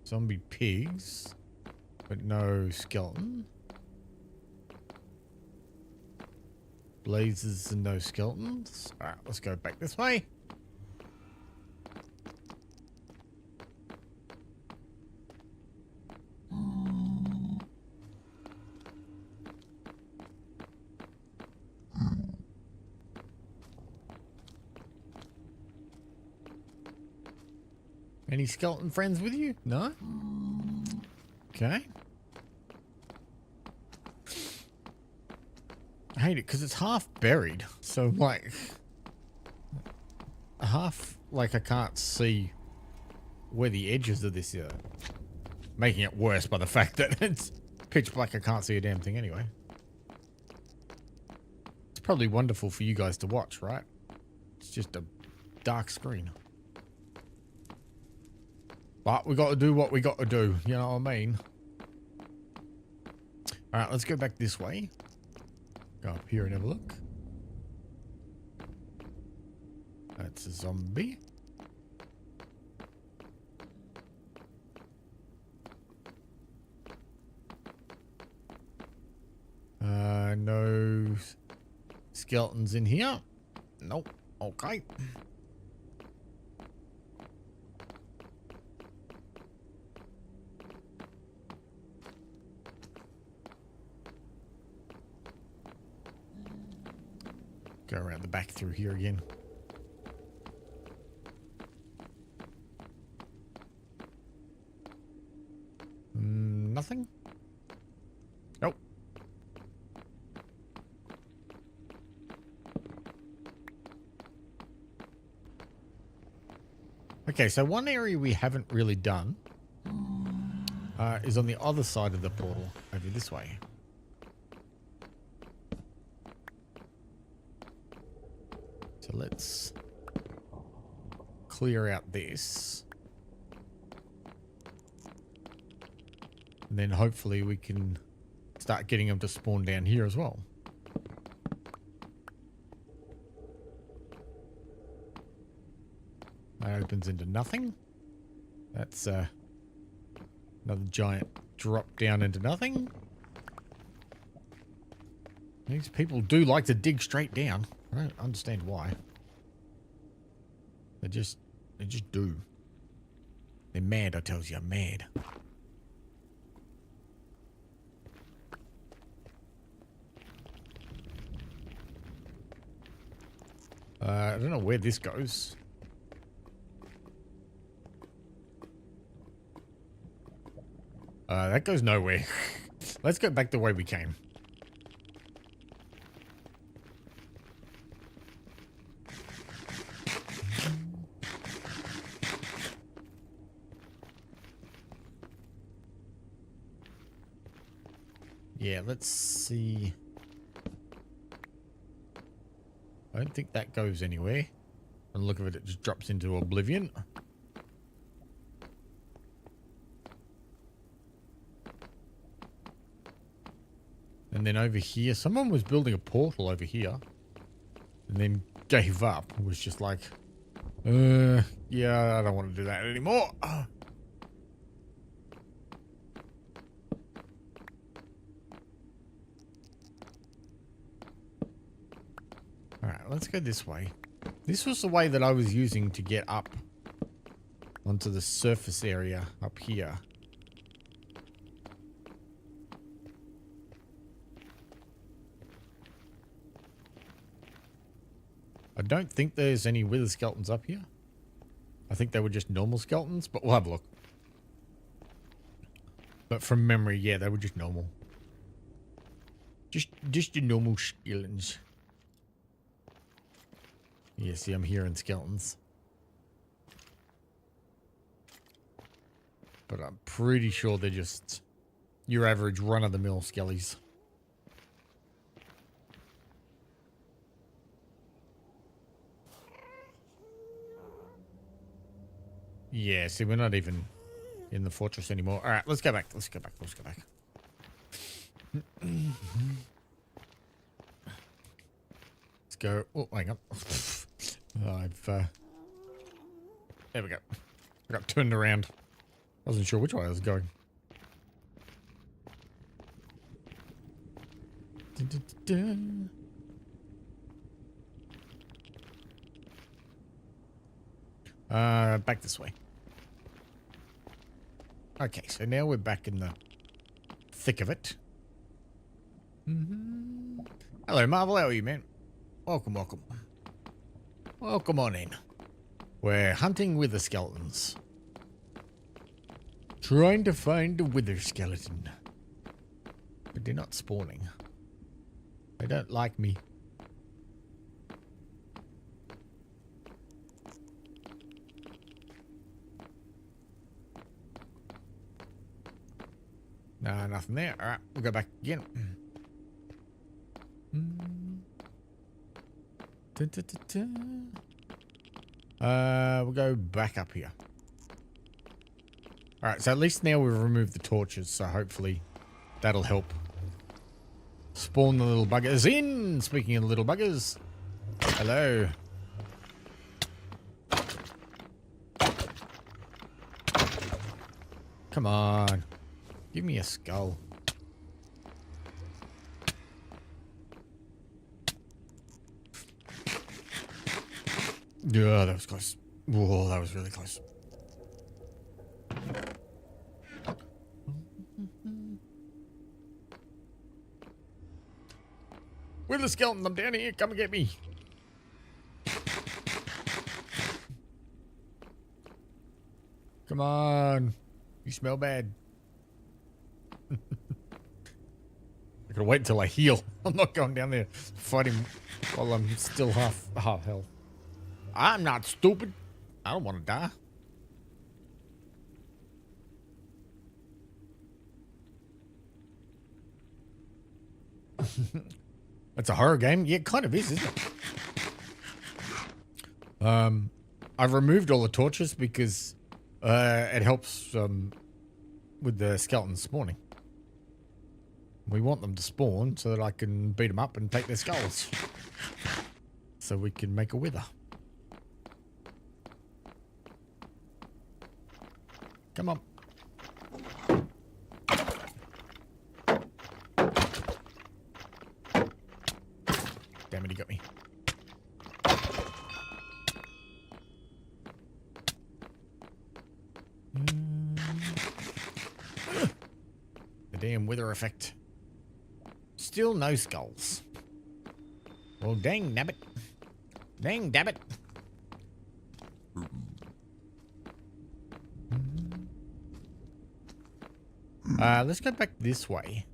Zombie pigs, but no skeleton. Blazes and no skeletons. Alright, let's go back this way. Any skeleton friends with you? No? Okay. I hate it because it's half buried. So, like, half, like, I can't see where the edges of this are. Making it worse by the fact that it's pitch black. I can't see a damn thing anyway. It's probably wonderful for you guys to watch, right? It's just a dark screen. But we got to do what we got to do. You know what I mean? All right, let's go back this way. Go up here and have a look. That's a zombie. No skeletons in here. Nope. Okay. Go around the back through here again. Nothing? Nope. Okay, so one area we haven't really done is on the other side of the portal, over this way. So let's clear out this. And then hopefully we can start getting them to spawn down here as well. That opens into nothing. That's another giant drop down into nothing. These people do like to dig straight down. I don't understand why. They just do. They're mad, I tells you, mad. I don't know where this goes. That goes nowhere. Let's go back the way we came. Yeah, let's see. I don't think that goes anywhere. And look at it, it just drops into oblivion. And then over here, someone was building a portal over here. And then gave up. It was just like, yeah, I don't want to do that anymore. Alright, let's go this way. This was the way that I was using to get up onto the surface area up here. I don't think there's any wither skeletons up here. I think they were just normal skeletons, but we'll have a look. But from memory, yeah, they were just normal. Just your normal skeletons. Yeah, see, I'm hearing skeletons. But I'm pretty sure they're just your average run-of-the-mill skellies. Yeah, see, we're not even in the fortress anymore. All right, let's go back. Let's go back. Let's go back. Let's go. Oh, hang on. There we go. I got turned around. I wasn't sure which way I was going. Back this way. Okay, so now we're back in the thick of it. Hello, Marvel. How are you, man? Welcome, welcome. Welcome on in. We're hunting wither skeletons. Trying to find a wither skeleton. But they're not spawning. They don't like me. No, nothing there. Alright, we'll go back again. We'll go back up here. Alright, so at least now we've removed the torches, so hopefully that'll help spawn the little buggers in. Speaking of little buggers, hello. Come on, give me a skull. Yeah, that was close. Whoa, that was really close. Where's the skeleton? I'm down here. Come and get me. Come on. You smell bad. I gotta wait until I heal. I'm not going down there fighting while I'm still half health. I'm not stupid. I don't want to die. It's a horror game. Yeah, it kind of is, isn't it? I've removed all the torches because it helps with the skeletons spawning. We want them to spawn so that I can beat them up and take their skulls. So we can make a wither. Come on. Damn it, he got me. The damn wither effect. Still no skulls. Well, dang nabbit. Dang dabbit. Let's go back this way.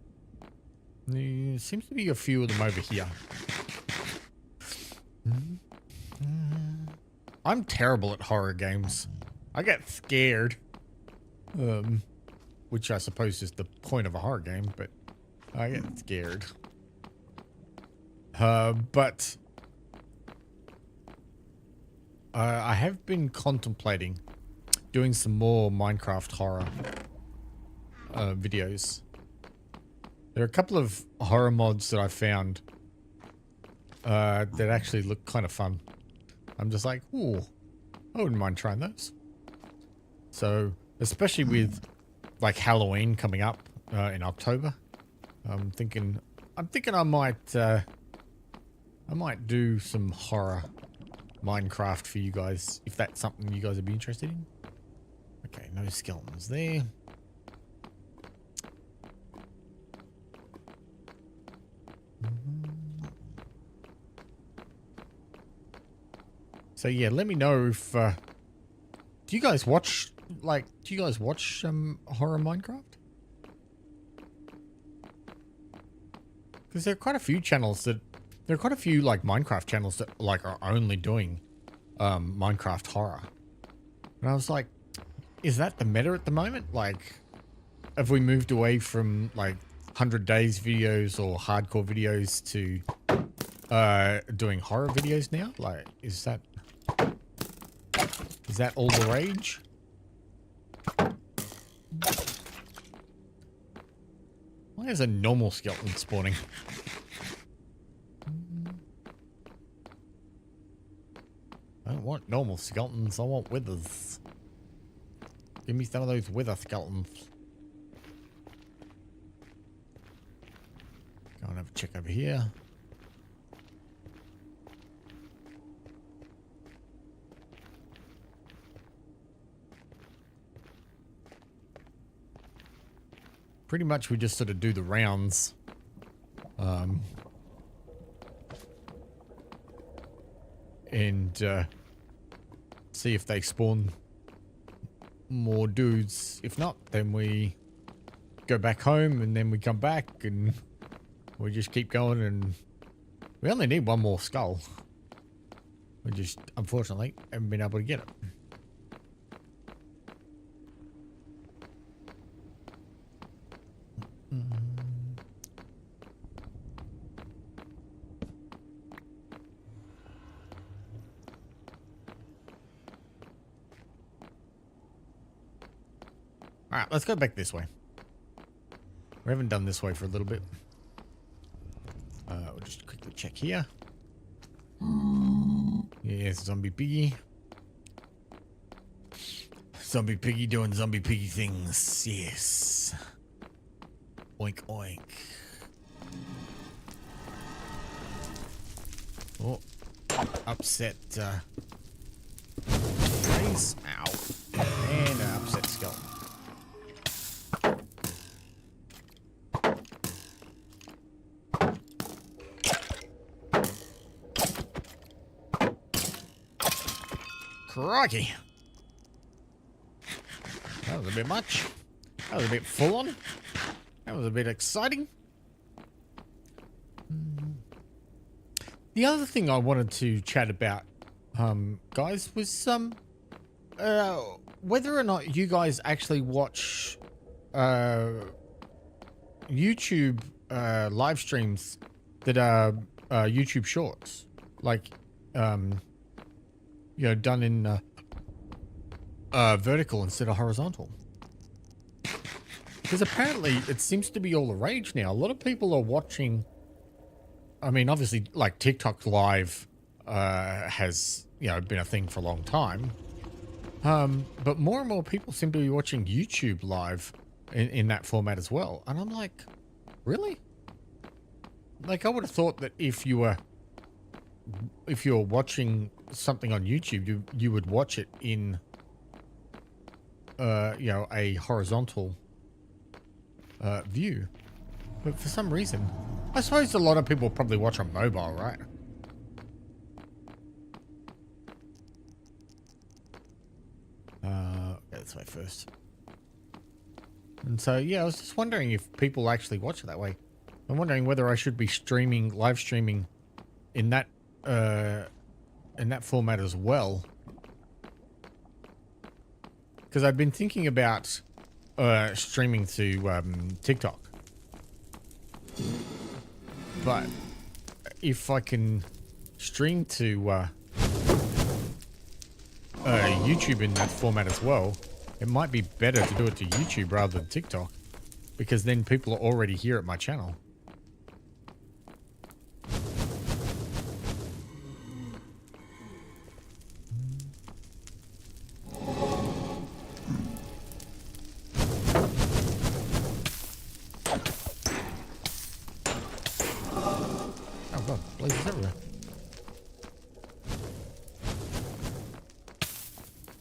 There seems to be a few of them over here. I'm terrible at horror games. I get scared. Which I suppose is the point of a horror game, but I get scared. But I have been contemplating doing some more Minecraft horror videos. There are a couple of horror mods that I found that actually look kind of fun. I'm just like, ooh, I wouldn't mind trying those. So, especially with like Halloween coming up in October, I'm thinking I might do some horror Minecraft for you guys if that's something you guys would be interested in. Okay, no skeletons there. So yeah, let me know if do you guys watch horror Minecraft? Because there are quite a few like Minecraft channels that like are only doing Minecraft horror. And I was like, is that the meta at the moment? Like, have we moved away from like 100 days videos or hardcore videos to doing horror videos now? Like, is that all the rage? Why is a normal skeleton spawning? I don't want normal skeletons, I want withers. Give me some of those wither skeletons. Go and have a check over here. Pretty much we just sort of do the rounds. And see if they spawn more dudes. If not, then we go back home and then we come back and we just keep going, and we only need one more skull. We just, unfortunately, haven't been able to get it. All right, let's go back this way. We haven't done this way for a little bit. We'll just quickly check here. Yes, zombie piggy. Zombie piggy doing zombie piggy things. Yes. Oink, oink. Oh, upset Blaze. Ow. And an upset skeleton. Crikey. That was a bit much. That was a bit full on. That was a bit exciting. The other thing I wanted to chat about, guys, was whether or not you guys actually watch YouTube live streams that are YouTube shorts, like you know, done in vertical instead of horizontal. Because apparently it seems to be all the rage now. A lot of people are watching. I mean, obviously, like TikTok Live has, you know, been a thing for a long time. But more and more people seem to be watching YouTube Live in that format as well. And I'm like, really? Like, I would have thought that if you were watching something on YouTube, you would watch it in, you know, a horizontal view. But for some reason, I suppose a lot of people probably watch on mobile, right? This way first. And so, yeah, I was just wondering if people actually watch it that way. I'm wondering whether I should be live streaming in that format as well. Because I've been thinking about streaming to TikTok. But if I can stream to YouTube in that format as well, it might be better to do it to YouTube rather than TikTok, because then people are already here at my channel. Oh god, blazes everywhere.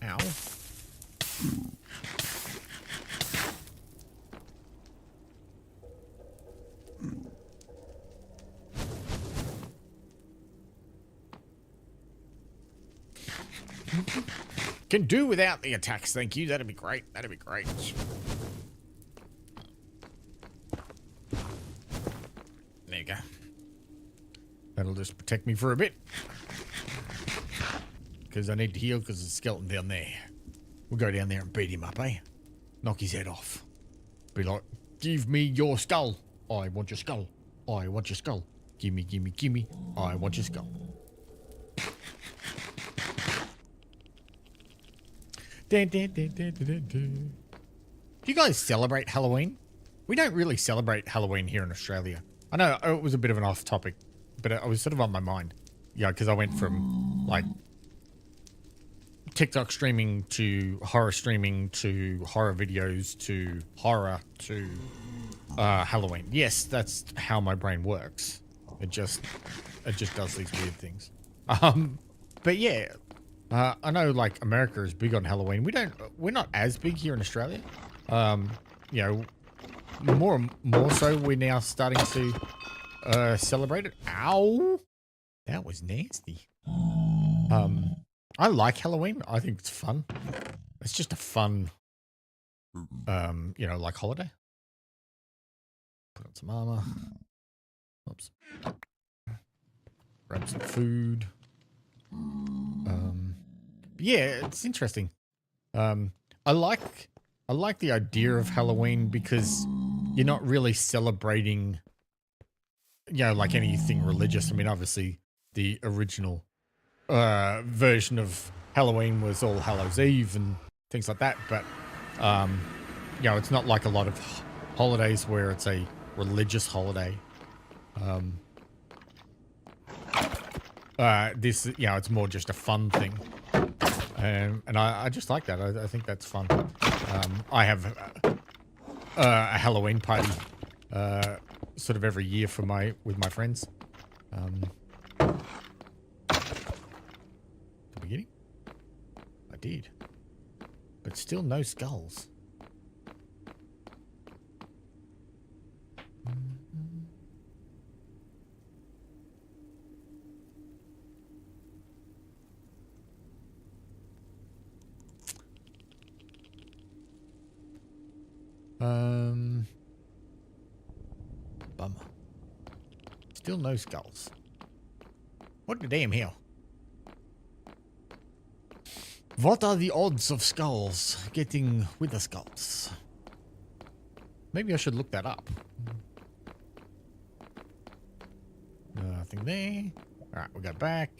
Ow. Can do without the attacks, thank you. That'd be great. That'd be great. There you go. That'll just protect me for a bit. Because I need to heal because there's a skeleton down there. We'll go down there and beat him up, eh? Knock his head off. Be like, give me your skull. I want your skull. I want your skull. Gimme, gimme, gimme. I want your skull. Do you guys celebrate Halloween? We don't really celebrate Halloween here in Australia. I know it was a bit of an off topic, but it was sort of on my mind. Yeah, because I went from like TikTok streaming to horror streaming to horror videos to horror to Halloween. Yes, that's how my brain works. It just does these weird things. But yeah. I know, like, America is big on Halloween. We're not as big here in Australia. You know, more so we're now starting to celebrate it. Ow! That was nasty. I like Halloween. I think it's fun. It's just a fun, you know, like holiday. Put on some armor. Oops. Grab some food. Yeah, it's interesting. I like the idea of Halloween because you're not really celebrating, you know, like anything religious. I mean, obviously the original version of Halloween was All Hallows Eve and things like that, but you know, it's not like a lot of holidays where it's a religious holiday. This, you know, it's more just a fun thing. And I just like that. I think that's fun. I have a Halloween party sort of every year with my friends. The beginning? I did. But still no skulls. Bummer. Still no skulls. What the damn hell? What are the odds of skulls getting wither skulls? Maybe I should look that up. Nothing there. Alright, we'll go back.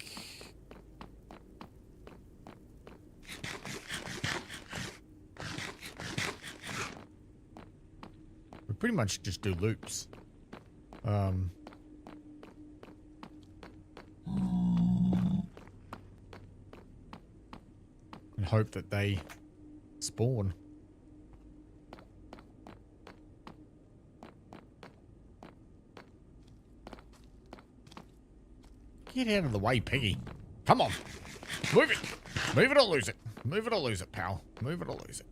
We pretty much just do loops. And hope that they spawn. Get out of the way, Piggy. Come on. Move it. Move it or lose it. Move it or lose it, pal. Move it or lose it.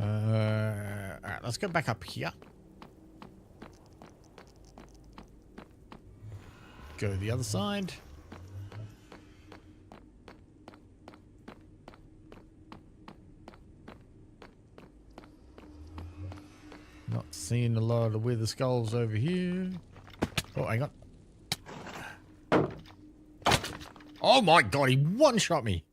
Alright, let's go back up here. Go to the other side. Not seeing a lot of wither skulls over here. Oh, hang on. Oh my god, he one-shot me.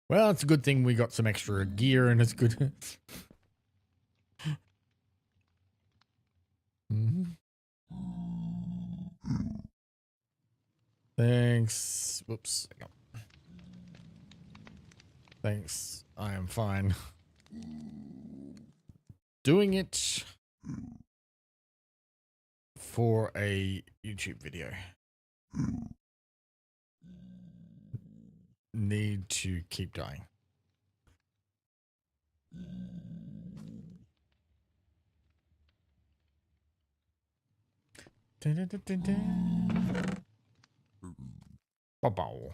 Well, it's a good thing we got some extra gear and it's good. Thanks. Whoops. Hang on. Thanks. I am fine. Doing it for a YouTube video. Need to keep dying. Dun, dun, dun, dun, dun. Hold on.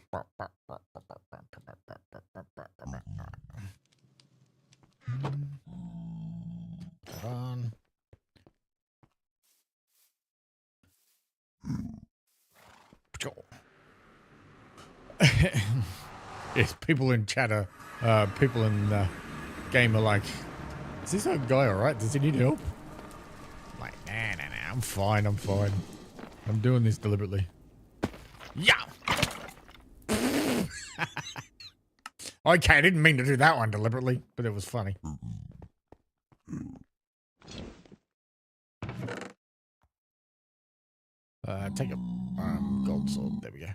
Yes, people in chat are, people in the game are like, is this guy alright? Does he need help? I'm like, nah, I'm fine, I'm fine. I'm doing this deliberately. Yeah! Okay, I didn't mean to do that one deliberately, but it was funny. Take a gold sword. There we go.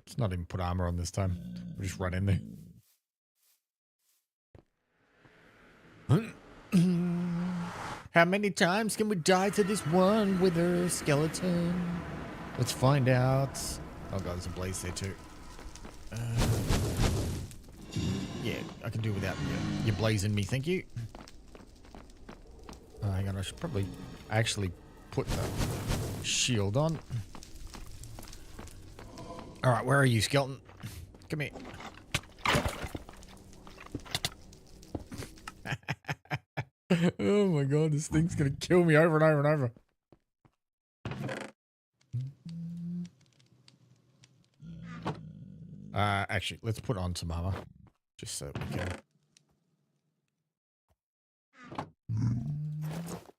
Let's not even put armor on this time. We'll just run in there. How many times can we die to this one wither skeleton? Let's find out. Oh god, there's a blaze there too. Yeah, I can do without you blazing me, thank you. Hang on, I should probably actually put the shield on. Alright, where are you, skeleton? Come here. Oh my god, this thing's gonna kill me over and over and over. Actually, let's put on some armor. Just so we can...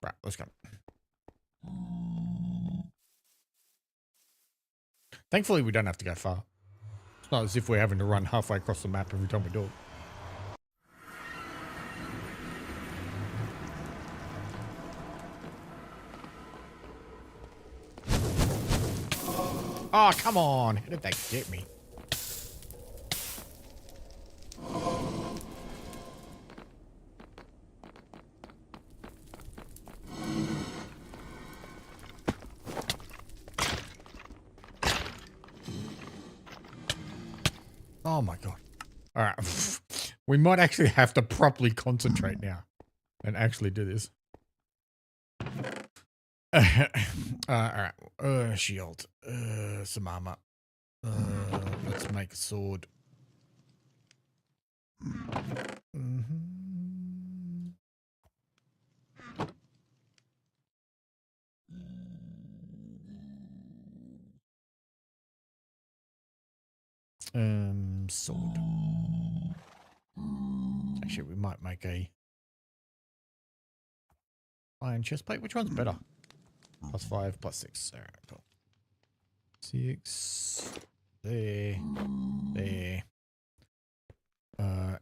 Right, let's go. Thankfully, we don't have to go far. It's not as if we're having to run halfway across the map every time we do it. Oh, come on. How did that get me? Oh my god. All right. We might actually have to properly concentrate now and actually do this. All right. Shield. Some armor. Let's make a sword. Sword. Actually, we might make a iron chest plate. Which one's better? +5, +6. All right, cool. 6. There. There.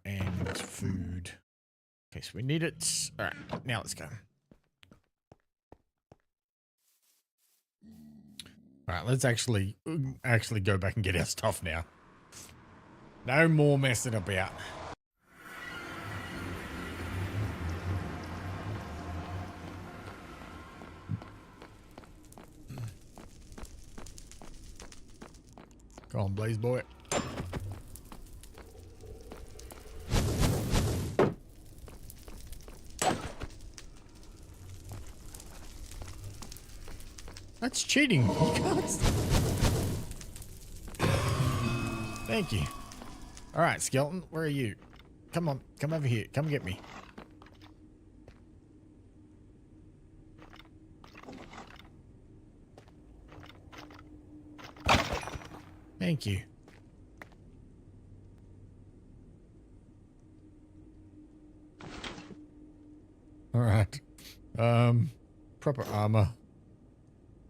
And food. Okay, so we need it. All right, now let's go. All right, let's actually go back and get our stuff now. No more messing about. Go on, Blaze Boy. That's cheating. You can't. Thank you. All right, skeleton, where are you? Come on, come over here. Come get me. Thank you. All right. Proper armor.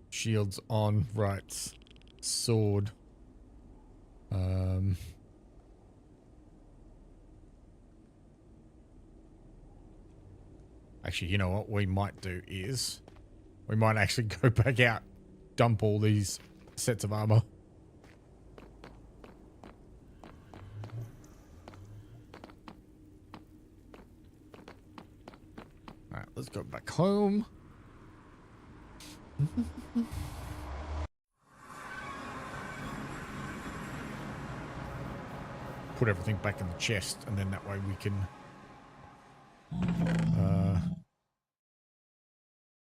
Shields on, right. Sword. Actually, you know what we might do is we might actually go back out, dump all these sets of armor. All right, let's go back home. Put everything back in the chest, and then that way we can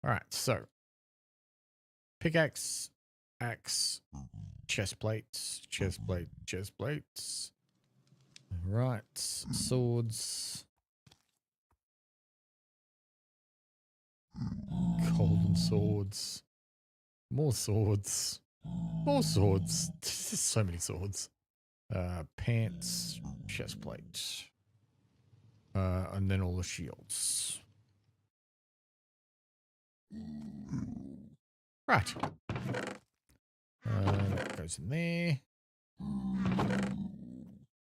all right, so pickaxe, axe, chest plates, chest plate, chest plates. Right, swords, golden swords, more swords, more swords. There's so many swords. Pants, chest plate, and then all the shields. Right. That goes in there.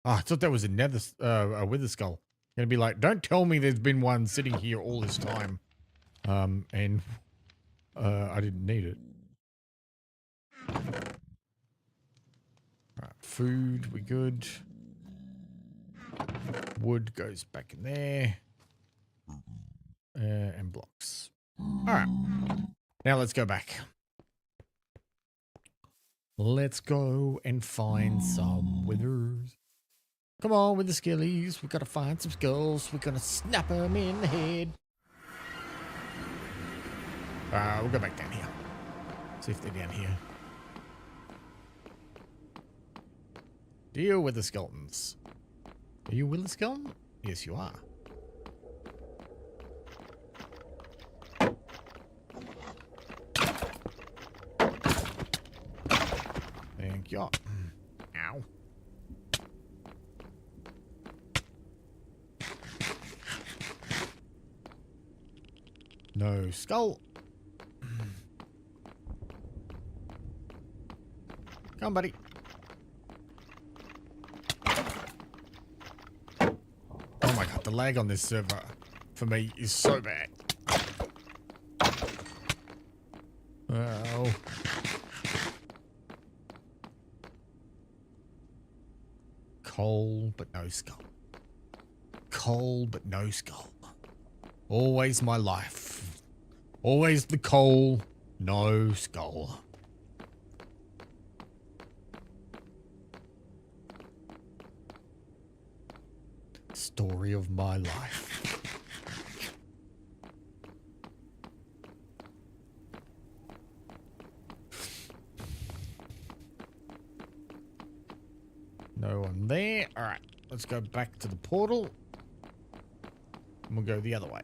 I thought that was a wither skull. Gonna be like, don't tell me there's been one sitting here all this time. And I didn't need it. Right, food, we good. Wood goes back in there. And blocks. Alright. Now let's go back. Let's go and find some withers. Come on with the skillies. We gotta find some skulls. We're gonna snap them in the head. We'll go back down here. See if they're down here. Deal with the skeletons. Are you Wither Skeleton? Yes, you are. Thank you. Ow. No skull. Come on, buddy. Oh my god, the lag on this server for me is so bad. Oh. Coal, but no skull. Coal, but no skull. Always my life. Always the coal, no skull. Story of my life. No one there. All right, let's go back to the portal. And we'll go the other way.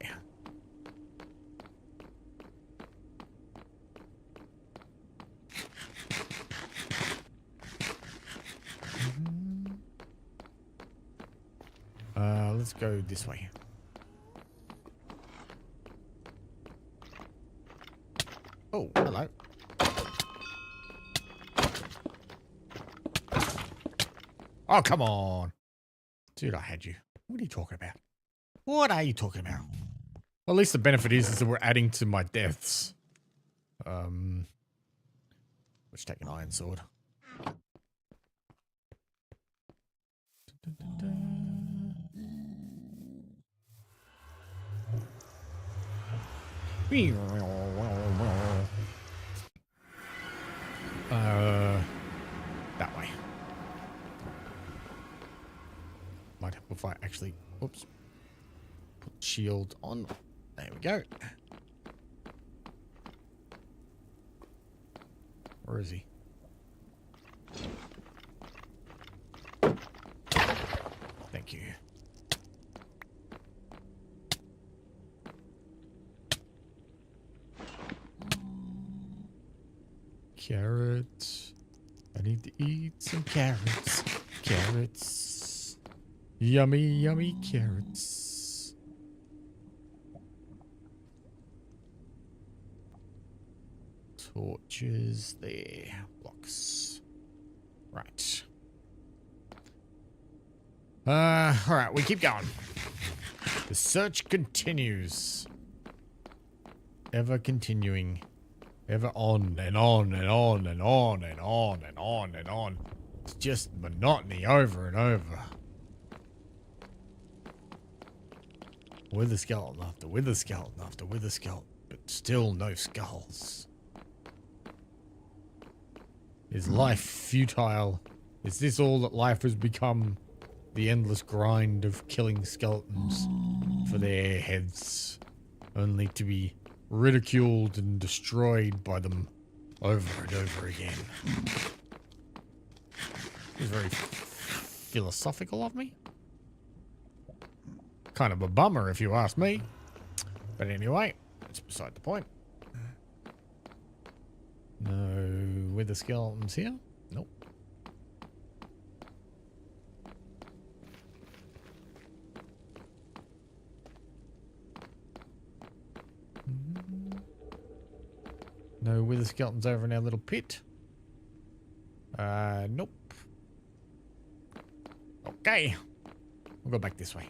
Let's go this way. Oh, hello. Oh, come on. Dude, I had you. What are you talking about? What are you talking about? Well, at least the benefit is that we're adding to my deaths. Let's take an iron sword. That way. Might help if I actually, whoops, put shield on. There we go. Where is he? Thank you. Carrots. I need to eat some carrots. Carrots. Yummy, yummy carrots. Torches there. Blocks. Right. Alright, we keep going. The search continues. Ever continuing. Ever on and on and on and on and on and on and on. It's just monotony over and over. Wither skeleton after wither skeleton after wither skeleton, but still no skulls. Is life futile? Is this all that life has become? The endless grind of killing skeletons for their heads, only to be ridiculed and destroyed by them over and over again. It's very philosophical of me. Kind of a bummer if you ask me. But anyway, that's beside the point. No wither skeletons here? Nope. No wither skeletons over in our little pit. Nope. Okay. We'll go back this way.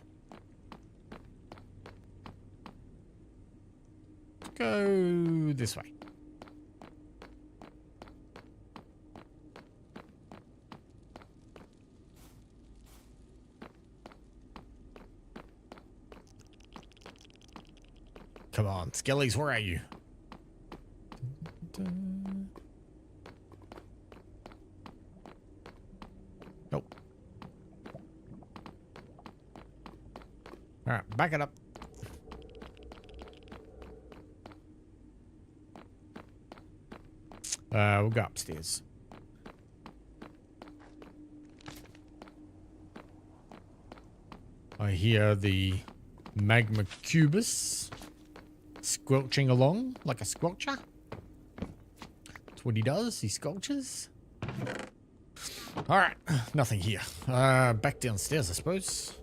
Go this way. Come on, Skellies, where are you? Nope. Alright, back it up. We'll go upstairs. I hear the magma cubus squelching along like a squelcher. That's what he does. He squelches. All right, nothing here. Back downstairs, I suppose.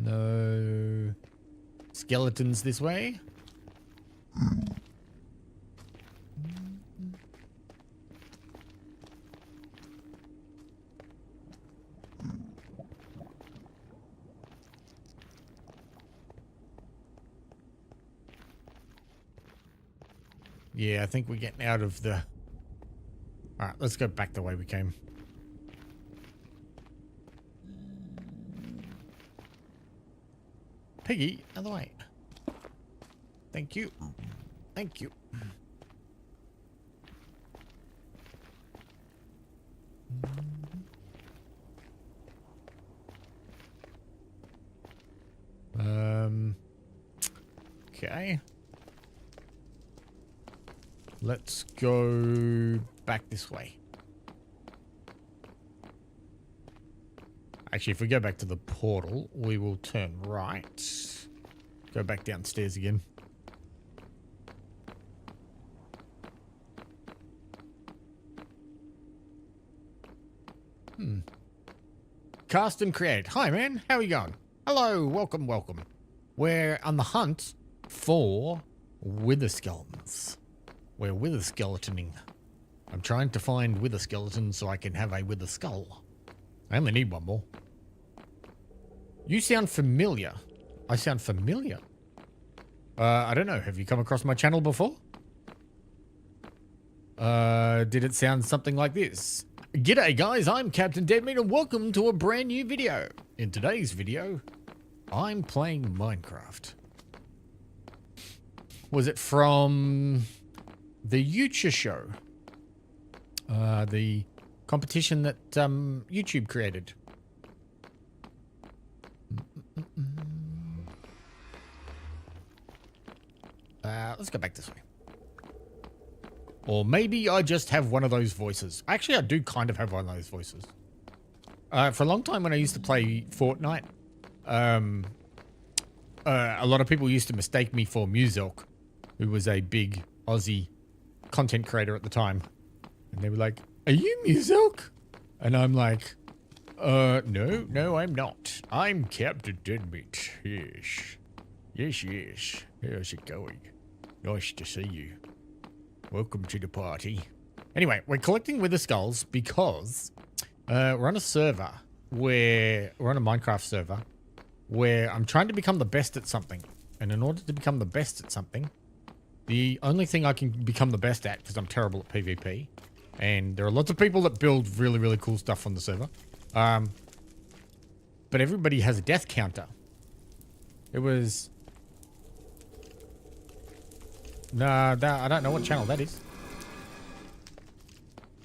No skeletons this way. Yeah, I think we're getting out of the... Alright, let's go back the way we came. Piggy, other way. Thank you. Thank you. Okay. Let's go back this way. Actually, if we go back to the portal, we will turn right. Go back downstairs again. Cast and create. Hi, man. How are you going? Hello. Welcome, welcome. We're on the hunt for wither skeletons. We're wither skeletoning. I'm trying to find wither skeletons so I can have a wither skull. I only need one more. You sound familiar. I sound familiar. I don't know. Have you come across my channel before? Did it sound something like this? G'day guys, I'm Captain Deadmeat and welcome to a brand new video. In today's video, I'm playing Minecraft. Was it from the Yucha show? The competition that YouTube created. Let's go back this way. Or maybe I just have one of those voices. Actually, I do kind of have one of those voices. For a long time when I used to play Fortnite, a lot of people used to mistake me for Muzilk, who was a big Aussie content creator at the time. And they were like, "Are you Muzilk?" And I'm like, no, I'm not. I'm Captain Deadmeat. Yes. Yes. How's it going? Nice to see you. Welcome to the party. Anyway, we're collecting wither skulls because we're on a server where we're on a Minecraft server where I'm trying to become the best at something. And in order to become the best at something, the only thing I can become the best at, because I'm terrible at PvP, and there are lots of people that build really, really cool stuff on the server, but everybody has a death counter. It was... Nah, I don't know what channel that is.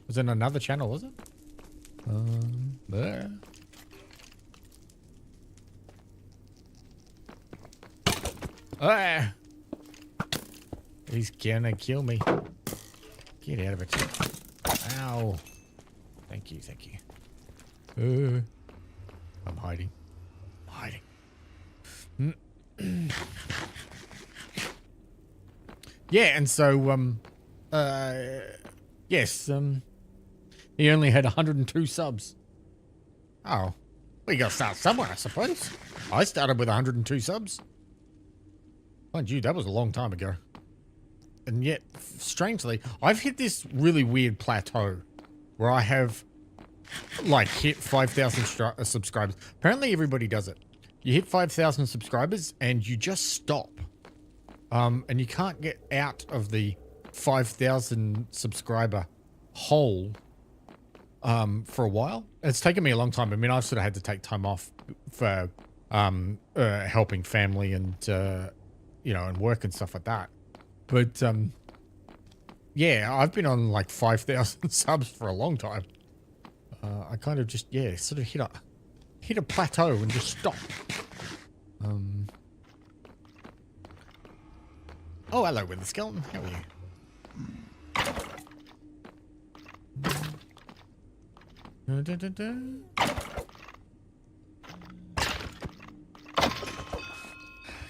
Was it another channel, was it? There. Ah! He's gonna kill me. Get out of it. Ow. Thank you. I'm hiding. Yeah, and so, yes, he only had 102 subs. Oh, we gotta start somewhere, I suppose. I started with 102 subs. Mind you, that was a long time ago. And yet, strangely, I've hit this really weird plateau where I have, like, hit 5,000 subscribers. Apparently everybody does it. You hit 5,000 subscribers and you just stop. And you can't get out of the 5,000 subscriber hole for a while. It's taken me a long time. I mean, I've sort of had to take time off for helping family and, you know, and work and stuff like that. But, yeah, I've been on like 5,000 subs for a long time. I kind of just, yeah, sort of hit a plateau and just stop. Oh, hello, Wither Skeleton. How are you?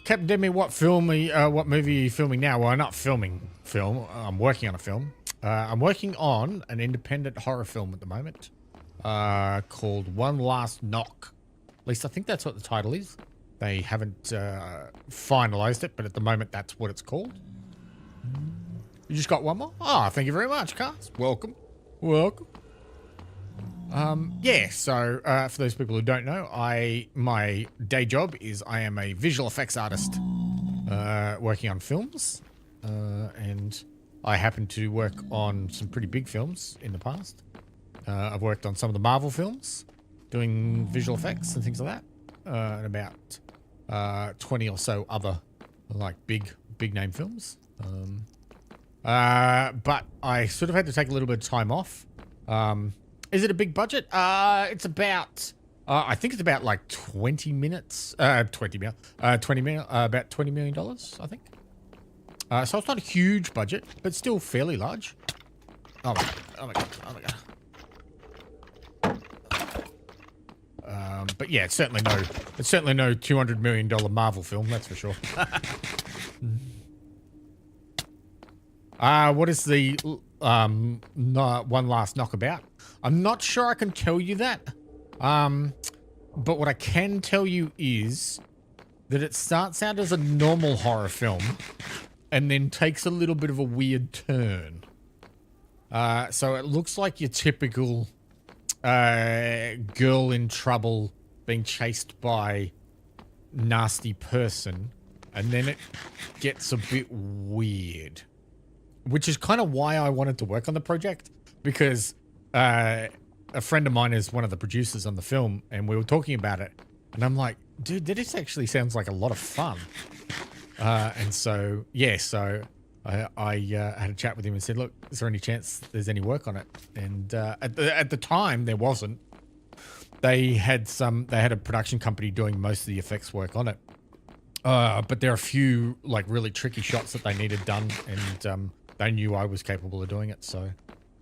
Captain Demi, what movie are you filming now? Well, I'm not filming film. I'm working on a film. I'm working on an independent horror film at the moment called One Last Knock. At least I think that's what the title is. They haven't finalized it, but at the moment that's what it's called. You just got one more? Oh, thank you very much, Cars. Welcome. Yeah, so for those people who don't know, my day job is I am a visual effects artist working on films. And I happen to work on some pretty big films in the past. I've worked on some of the Marvel films, doing visual effects and things like that, and about 20 or so other like big name films. But I sort of had to take a little bit of time off. Is it a big budget? It's about, I think it's about like 20 minutes, about $20 million, I think. So it's not a huge budget, but still fairly large. Oh my god, oh my god, oh my god. But yeah, it's certainly no $200 million Marvel film, that's for sure. What is the one last knockabout? I'm not sure I can tell you that. But what I can tell you is that it starts out as a normal horror film and then takes a little bit of a weird turn. So it looks like your typical girl in trouble being chased by nasty person, and then it gets a bit weird. Which is kind of why I wanted to work on the project, because a friend of mine is one of the producers on the film, and we were talking about it, and I'm like, dude, this actually sounds like a lot of fun. And so, yeah, so I had a chat with him and said, look, is there any chance there's any work on it? And at the time, there wasn't. They had a production company doing most of the effects work on it. But there are a few, like, really tricky shots that they needed done, and they knew I was capable of doing it. So,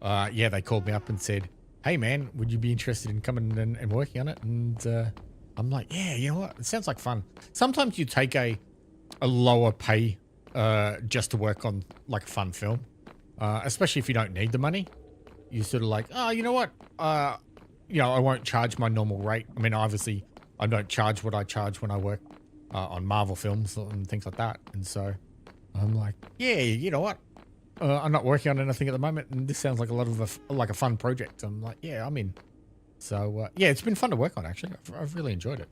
yeah, they called me up and said, hey, man, would you be interested in coming and working on it? And I'm like, yeah, you know what? It sounds like fun. Sometimes you take a lower pay just to work on, like, a fun film, especially if you don't need the money. You sort of like, oh, you know what? You know, I won't charge my normal rate. I mean, obviously, I don't charge what I charge when I work on Marvel films and things like that. And so I'm like, yeah, you know what? I'm not working on anything at the moment, and this sounds like a lot of a fun project. I'm like, yeah, I'm in. So yeah, it's been fun to work on. Actually, I've really enjoyed it.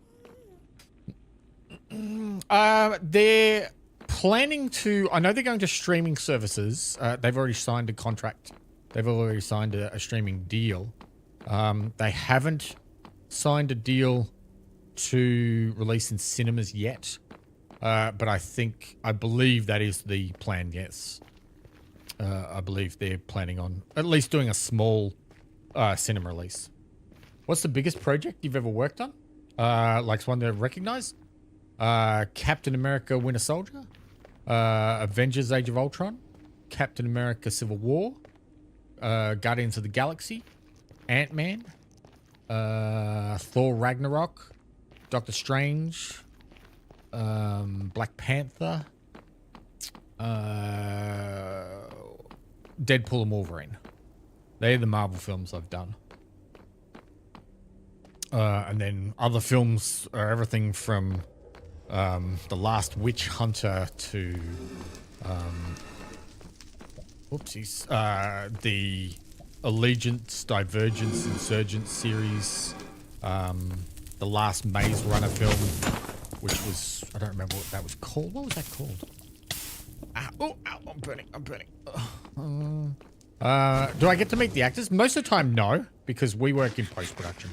They're planning to. I know they're going to streaming services. They've already signed a contract. They've already signed a streaming deal. They haven't signed a deal to release in cinemas yet, but I believe that is the plan. Yes. I believe they're planning on at least doing a small cinema release. What's the biggest project you've ever worked on? Like one to recognize? Captain America Winter Soldier, Avengers Age of Ultron, Captain America Civil War, Guardians of the Galaxy, Ant-Man, Thor Ragnarok, Doctor Strange, Black Panther, Deadpool and Wolverine. They're the Marvel films I've done. And then other films are everything from The Last Witch Hunter to the Allegiance, Divergence, Insurgent series, the last Maze Runner film, which was, I don't remember what that was called. What was that called? Ow, I'm burning. Do I get to meet the actors? Most of the time, no, because we work in post-production.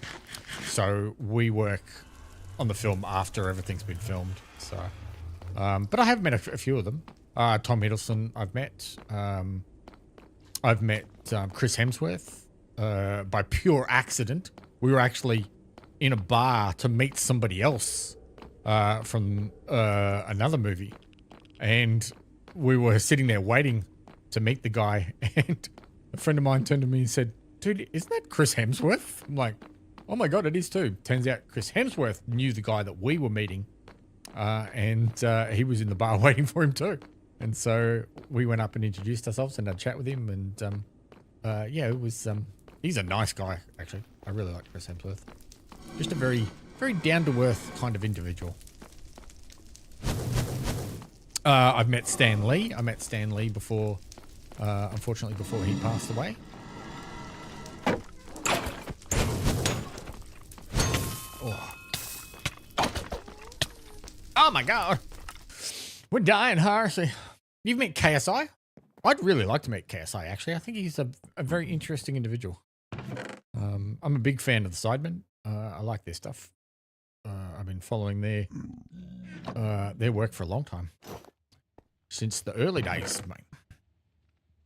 So we work on the film after everything's been filmed. So, but I have met a few of them. Tom Hiddleston, I've met. I've met Chris Hemsworth by pure accident. We were actually in a bar to meet somebody else from another movie, and we were sitting there waiting to meet the guy, and a friend of mine turned to me and said, dude, isn't that Chris Hemsworth? I'm like, oh my god, it is too. Turns out Chris Hemsworth knew the guy that we were meeting, and he was in the bar waiting for him too. And so we went up and introduced ourselves and had a chat with him, and yeah, it was, he's a nice guy, actually. I really like Chris Hemsworth. Just a very, very down-to-earth kind of individual. I've met Stan Lee. I met Stan Lee before, unfortunately, before he passed away. Oh my god. We're dying, Harcy. You've met KSI? I'd really like to meet KSI, actually. I think he's a very interesting individual. I'm a big fan of the Sidemen. I like their stuff. I've been following their work for a long time. Since the early days, mate.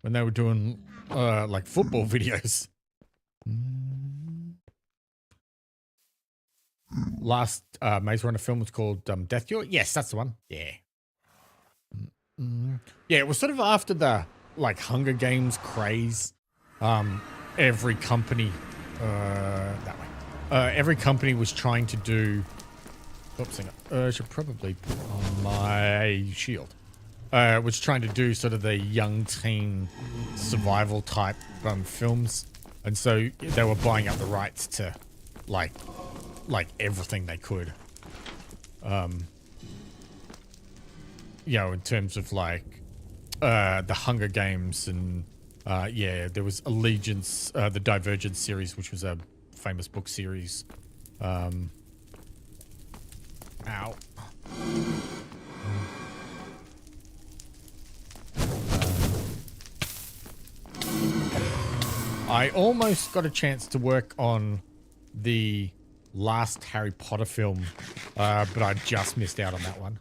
When they were doing, like, football videos. Last Maze Runner film was called Death Cure. Yes, that's the one. Yeah. Yeah, it was sort of after the, like, Hunger Games craze. Every company, that way. Every company was trying to do... Oops, hang on. I should probably put on my shield. Was trying to do sort of the young teen survival type films. And so they were buying up the rights to, like everything they could. You know, in terms of like the Hunger Games and yeah, there was Allegiance, the Divergent series, which was a famous book series. Ow. I almost got a chance to work on the last Harry Potter film, but I just missed out on that one.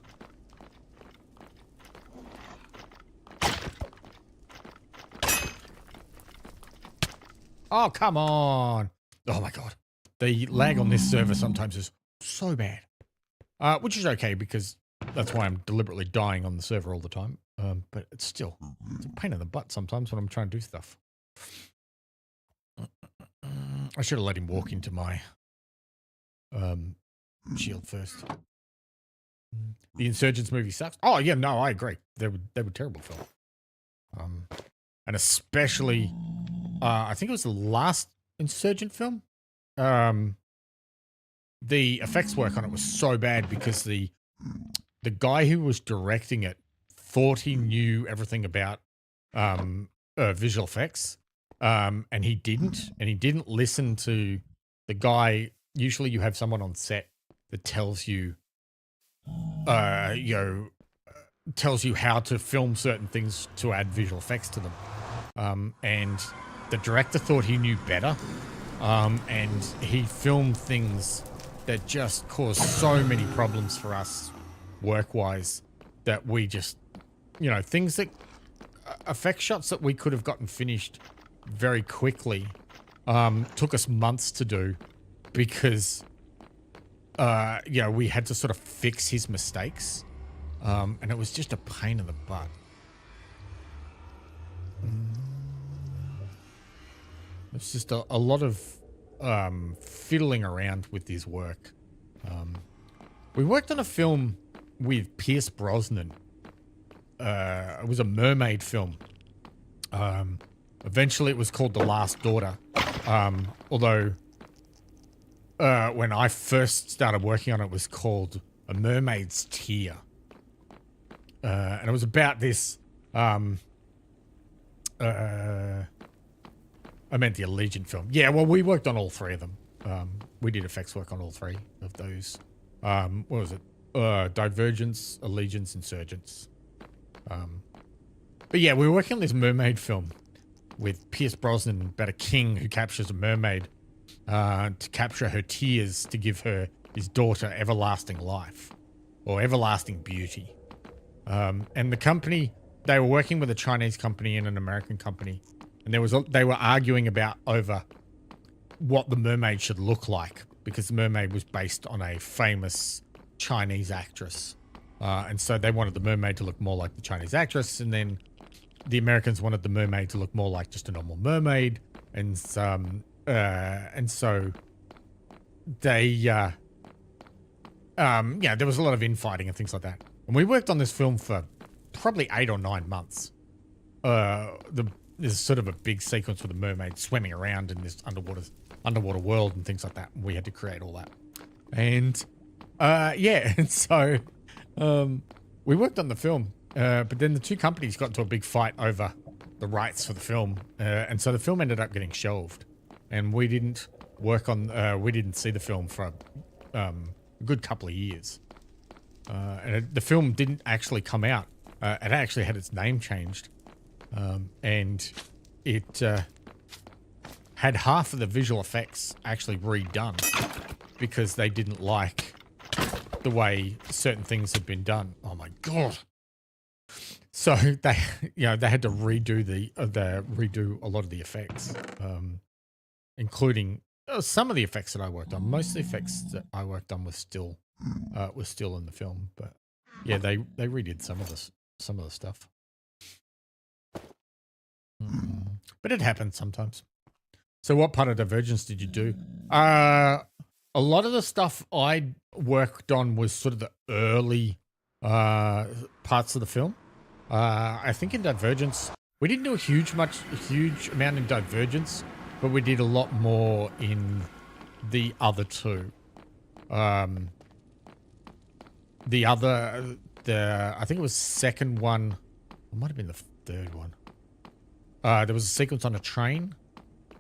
Oh, come on. Oh, my God. The lag on this server sometimes is so bad. Which is okay because that's why I'm deliberately dying on the server all the time. But it's still it's a pain in the butt sometimes when I'm trying to do stuff. I should have let him walk into my shield first. The Insurgents movie sucks. Oh, yeah, no, I agree. They were terrible film. And especially... I think it was the last Insurgent film. The effects work on it was so bad because the guy who was directing it thought he knew everything about visual effects, and he didn't listen to the guy. Usually, you have someone on set that tells you, tells you how to film certain things to add visual effects to them, and the director thought he knew better, and he filmed things that just caused so many problems for us work-wise that we just, you know, things that, effect shots that we could have gotten finished very quickly, took us months to do because, you know, we had to sort of fix his mistakes, and it was just a pain in the butt. It's just a lot of fiddling around with his work. We worked on a film with Pierce Brosnan. It was a mermaid film. Eventually it was called The Last Daughter. Although when I first started working on it, it was called A Mermaid's Tear. And it was about this... I meant the Allegiant film. Yeah, well, we worked on all three of them. We did effects work on all three of those. What was it? Divergence, Allegiance, Insurgents. But yeah, we were working on this mermaid film with Pierce Brosnan about a king who captures a mermaid to capture her tears to give her, his daughter, everlasting life or everlasting beauty. And the company, they were working with a Chinese company and an American company. And they were arguing about over what the mermaid should look like because the mermaid was based on a famous Chinese actress. And so they wanted the mermaid to look more like the Chinese actress. And then the Americans wanted the mermaid to look more like just a normal mermaid. And so they, yeah, there was a lot of infighting and things like that. And we worked on this film for probably 8 or 9 months. There's sort of a big sequence with a mermaid swimming around in this underwater world and things like that. We had to create all that. And, yeah, and so, we worked on the film, but then the two companies got into a big fight over the rights for the film. And so the film ended up getting shelved and we didn't work on, we didn't see the film for, a good couple of years. And the film didn't actually come out. It actually had its name changed. and it had half of the visual effects actually redone because they didn't like the way certain things had been done. Oh my god! So they, they had to redo a lot of the effects, including some of the effects that I worked on. Most of the effects that I worked on was still in the film, but yeah, they redid some of the stuff. But it happens sometimes. So what part of Divergence did you do? A lot of the stuff I worked on was sort of the early parts of the film. I think in Divergence, we didn't do a huge amount in Divergence, but we did a lot more in the other two. I think it was second one. It might have been the third one. There was a sequence on a train.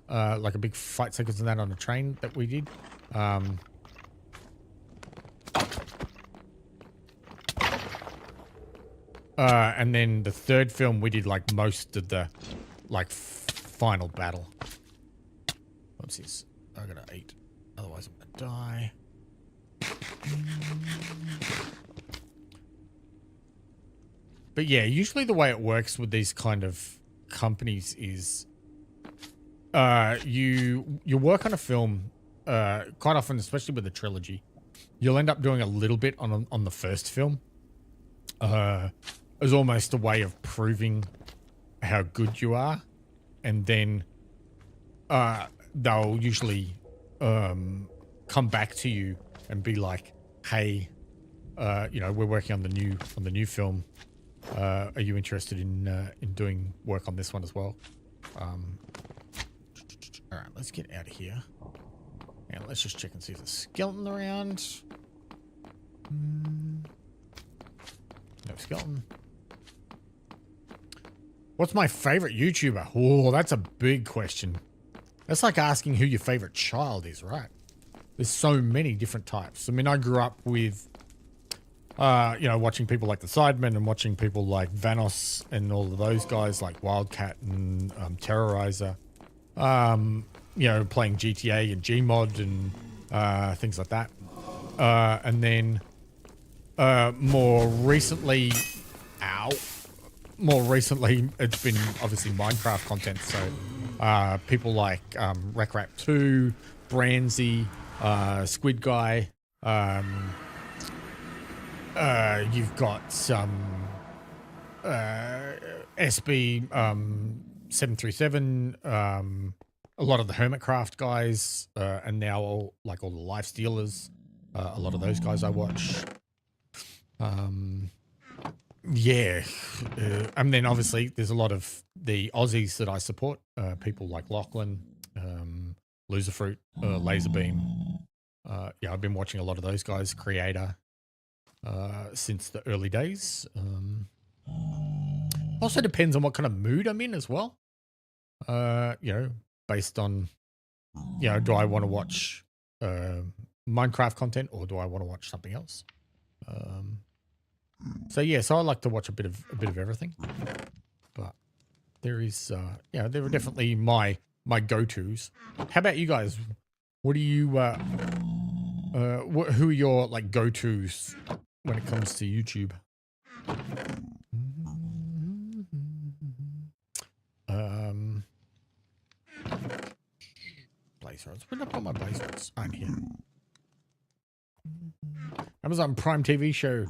Like a big fight sequence in that on a train that we did. And then the third film we did like most of the final battle. What's this? I gotta eat, otherwise I'm gonna die. But yeah, usually the way it works with these kind of companies is you work on a film quite often, especially with a trilogy. You'll end up doing a little bit on the first film as almost a way of proving how good you are, and then they'll usually come back to you and be like, "Hey, we're working on the new film. Are you interested in doing work on this one as well?" All right, let's get out of here. And let's just check and see if there's a skeleton around. No skeleton. What's my favorite YouTuber? Oh, that's a big question. That's like asking who your favorite child is, right? There's so many different types. I mean, I grew up with, watching people like the Sidemen and watching people like Vanos and all of those guys like Wildcat and Terrorizer. Playing GTA and Gmod and things like that. And then more recently, it's been obviously Minecraft content. So people like Wreck 2, Branzy, Squid Guy. You've got some SB 737, a lot of the Hermitcraft guys, and now all the Life Stealers. A lot of those guys I watch. And then obviously there's a lot of the Aussies that I support. People like Lachlan, Loserfruit, Laserbeam. I've been watching a lot of those guys, Creator, since the early days. Also depends on what kind of mood I'm in as well. Based on, do I want to watch Minecraft content or do I want to watch something else? So I like to watch a bit of everything. But there is, there are definitely my go-tos. How about you guys? What do you, who are your go-tos when it comes to YouTube? Blaze rods. Where did I put my blaze rods? I'm here. Amazon Prime TV show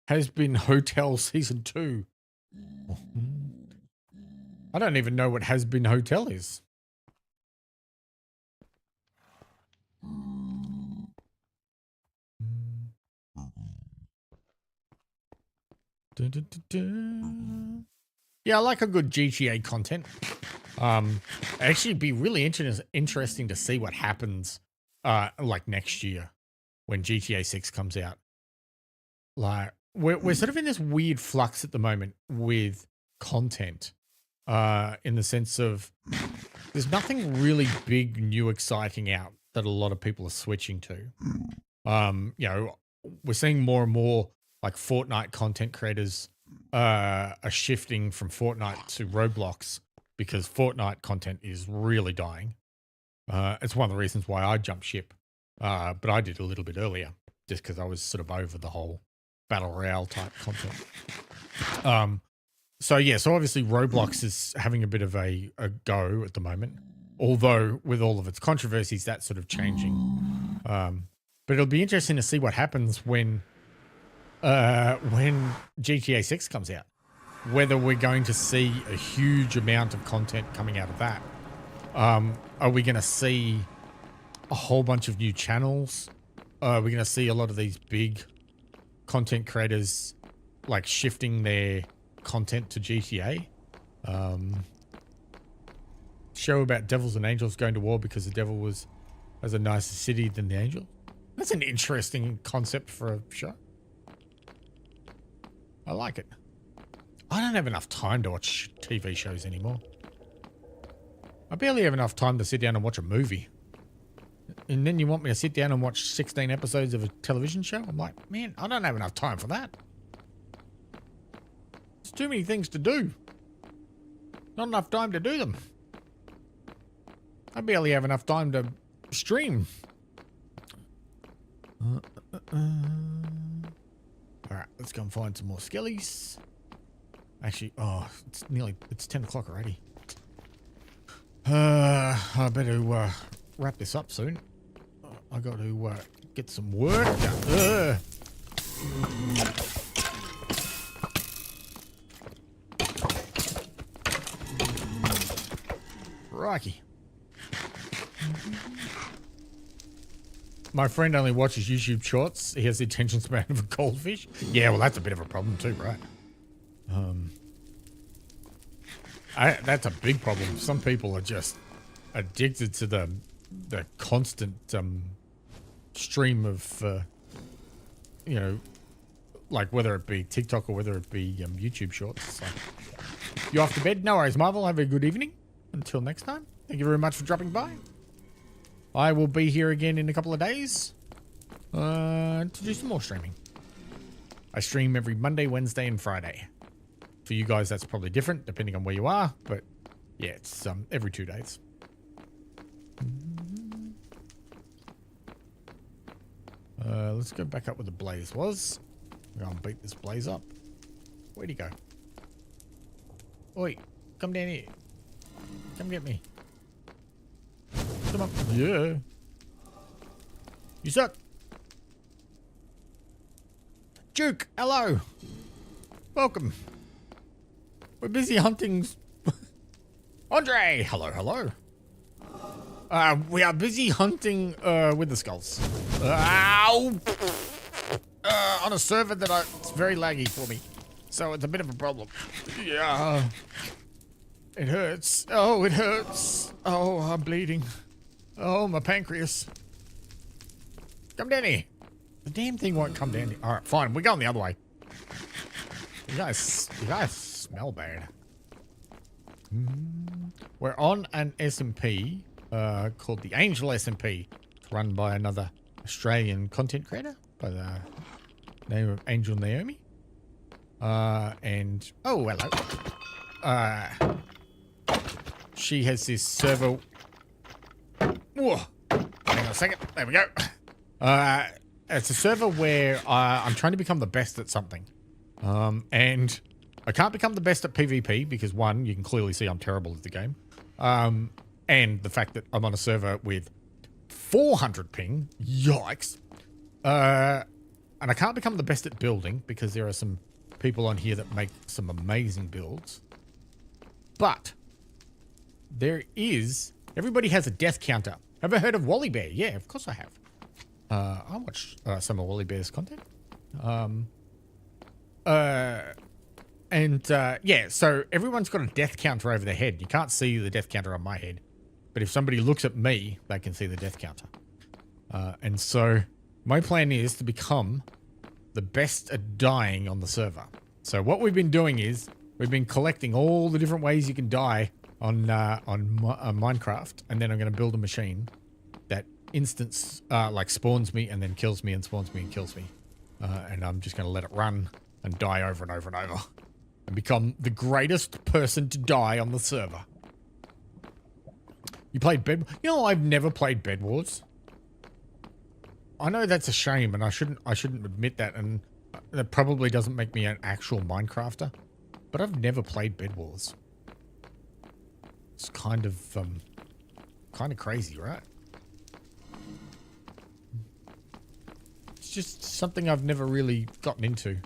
Has Been Hotel Season 2. I don't even know what Has Been Hotel is. Dun, dun, dun, dun. Yeah, I like a good GTA content. Actually, be really interesting to see what happens next year when GTA 6 comes out. We're sort of in this weird flux at the moment with content, in the sense of there's nothing really big, new, exciting out that a lot of people are switching to. We're seeing more and more Fortnite content creators are shifting from Fortnite to Roblox because Fortnite content is really dying. It's one of the reasons why I jumped ship, but I did a little bit earlier just because I was sort of over the whole battle royale type content. So obviously Roblox is having a bit of a go at the moment, although with all of its controversies, that's sort of changing. But it'll be interesting to see what happens when GTA 6 comes out, whether we're going to see a huge amount of content coming out of that. Are we going to see a whole bunch of new channels? Are we going to see a lot of these big content creators like shifting their content to GTA? Show about devils and angels going to war because the devil has a nicer city than the angel. That's an interesting concept for a show. I like it. I don't have enough time to watch TV shows anymore. I barely have enough time to sit down and watch a movie. And then you want me to sit down and watch 16 episodes of a television show? I'm like, man, I don't have enough time for that. There's too many things to do. Not enough time to do them. I barely have enough time to stream. Alright, let's go and find some more skellies. Actually, it's 10 o'clock already. I better wrap this up soon. I got to get some work done. Rocky. My friend only watches YouTube shorts. He has the attention span of a goldfish. Yeah, well, that's a bit of a problem too, right? That's a big problem. Some people are just addicted to the constant stream of, like whether it be TikTok or whether it be YouTube shorts. So, you off to bed? No worries, Marvel. Have a good evening. Until next time. Thank you very much for dropping by. I will be here again in a couple of days to do some more streaming. I stream every Monday, Wednesday, and Friday. For you guys, that's probably different depending on where you are, but yeah, it's every 2 days. Let's go back up where the blaze was. Go and beat this blaze up. Where'd he go? Oi, come down here. Come get me. Come on. Yeah. You suck. Duke, hello. Welcome. We're busy hunting. Andre, hello. We are busy hunting with the skulls. Ow! On a server that it's very laggy for me, so it's a bit of a problem. Yeah. It hurts. Oh, it hurts. Oh, I'm bleeding. Oh, my pancreas. Come down here. The damn thing won't come down here. All right, fine. We're going the other way. You guys smell bad. We're on an SMP called the Angel SMP, run by another Australian content creator by the name of Angel Naomi. And oh, hello. She has this server. Whoa. Hang on a second. There we go. It's a server where I'm trying to become the best at something. And I can't become the best at PvP because, one, you can clearly see I'm terrible at the game. And the fact that I'm on a server with 400 ping. Yikes. And I can't become the best at building because there are some people on here that make some amazing builds. But everybody has a death counter. Have I heard of Wally Bear? Yeah, of course I have. I watched some of Wally Bear's content. Yeah, so everyone's got a death counter over their head. You can't see the death counter on my head. But if somebody looks at me, they can see the death counter. And so my plan is to become the best at dying on the server. So what we've been doing is we've been collecting all the different ways you can die on Minecraft, and then I'm going to build a machine that like spawns me and then kills me and spawns me and kills me. And I'm just going to let it run and die over and over and over. and become the greatest person to die on the server. You played Bed... You know, I've never played Bed Wars. I know that's a shame, and I shouldn't admit that, and that probably doesn't make me an actual Minecrafter, but I've never played Bed Wars. It's kind of crazy, right? It's just something I've never really gotten into.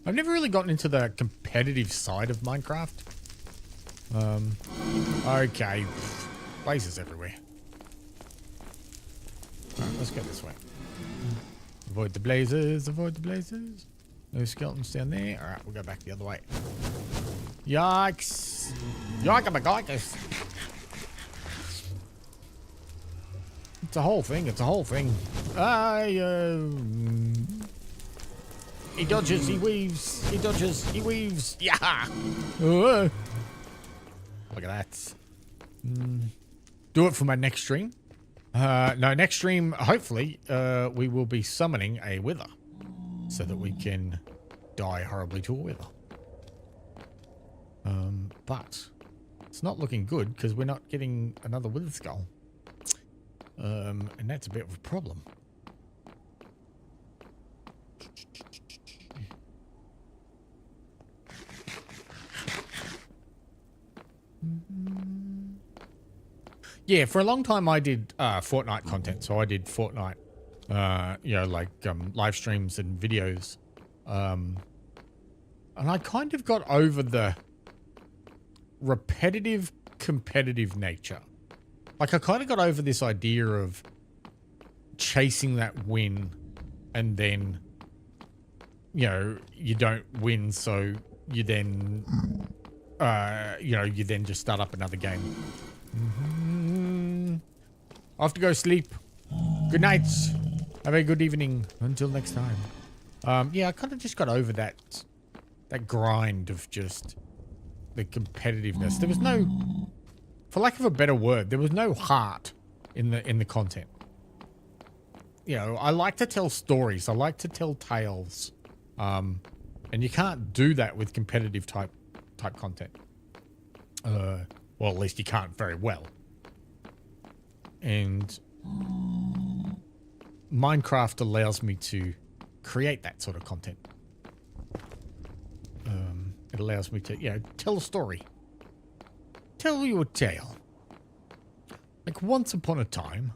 I've never really gotten into the competitive side of Minecraft. Okay. Blazes everywhere. Alright, let's go this way. Avoid the blazes, avoid the blazes. No skeletons down there. Alright, we'll go back the other way. Yikes. Yikes. It's a whole thing, it's a whole thing. He dodges, he weaves, he dodges, he weaves. Yeah! Look at that. Do it for my next stream. No, next stream, hopefully, we will be summoning a wither so that we can die horribly to a wither. But it's not looking good because we're not getting another wither skull. And that's a bit of a problem. Yeah, for a long time I did Fortnite content. So I did Fortnite, you know, like live streams and videos. And I kind of got over the repetitive, competitive nature. Like, I kind of got over this idea of chasing that win and then, you know, you don't win, so you then, you know, you then just start up another game. I have to go sleep. Good night. Have a good evening. Until next time. Yeah, I kind of just got over that grind of just the competitiveness. There was no, for lack of a better word, there was no heart in the content. You know, I like to tell stories. I like to tell tales. And you can't do that with competitive type content. Well, at least you can't very well. And Minecraft allows me to create that sort of content. It allows me to, you know, tell a story. Tell you a tale. Like, once upon a time,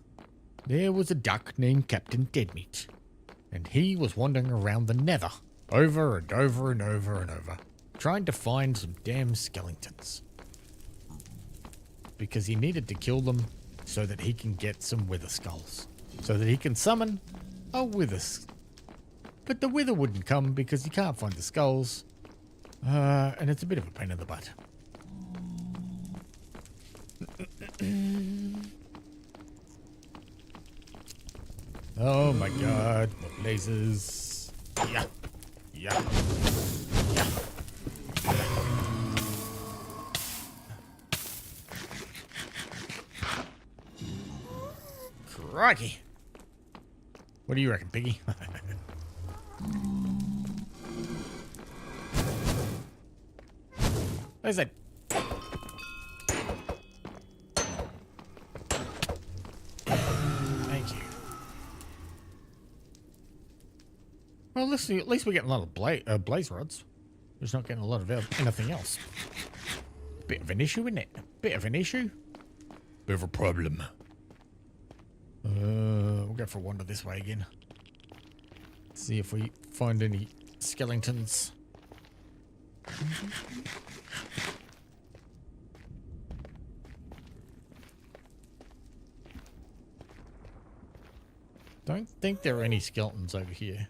there was a duck named Captain Deadmeat. And he was wandering around the nether, over and over and over and over, trying to find some damn skeletons. Because he needed to kill them so that he can get some wither skulls. So that he can summon a wither. But the wither wouldn't come because he can't find the skulls. And it's a bit of a pain in the butt. Oh my god, more blazes. Yeah. Yeah. Yeah. Crikey. What do you reckon, Piggy? What is that? Thank you. Well, at least we're getting a lot of blaze rods. We're just not getting a lot of anything else. Bit of an issue, isn't it? Bit of an issue. Bit of a problem. We'll go for a wander this way again. See if we find any skeletons. Don't think there are any skeletons over here.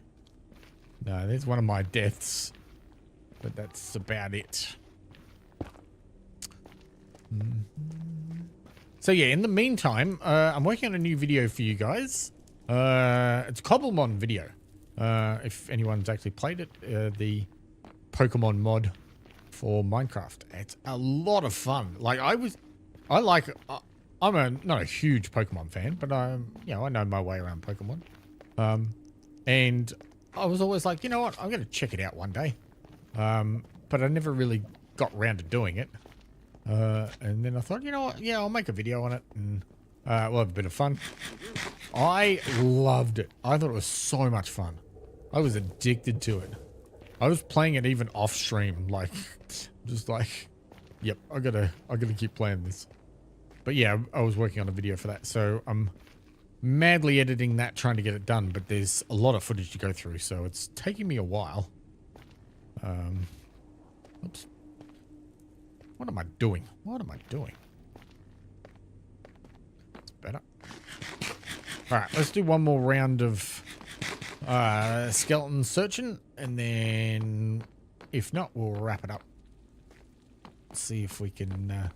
No, there's one of my deaths. But that's about it. So yeah, in the meantime, I'm working on a new video for you guys. It's a Cobblemon video. If anyone's actually played it, the Pokemon mod for Minecraft. It's a lot of fun. Like I'm not a huge Pokemon fan, but you know, I know my way around Pokemon. And I was always like, you know what, I'm going to check it out one day. But I never really got around to doing it. And then I thought, you know what? Yeah, I'll make a video on it and we'll have a bit of fun. I loved it. I thought it was so much fun. I was addicted to it. I was playing it even off stream, like, just like, yep, I gotta keep playing this. But yeah, I was working on a video for that, so I'm madly editing that, trying to get it done. But there's a lot of footage to go through, so it's taking me a while. Oops. What am I doing? What am I doing? It's better. All right, let's do one more round of skeleton searching, and then if not, we'll wrap it up. See if we can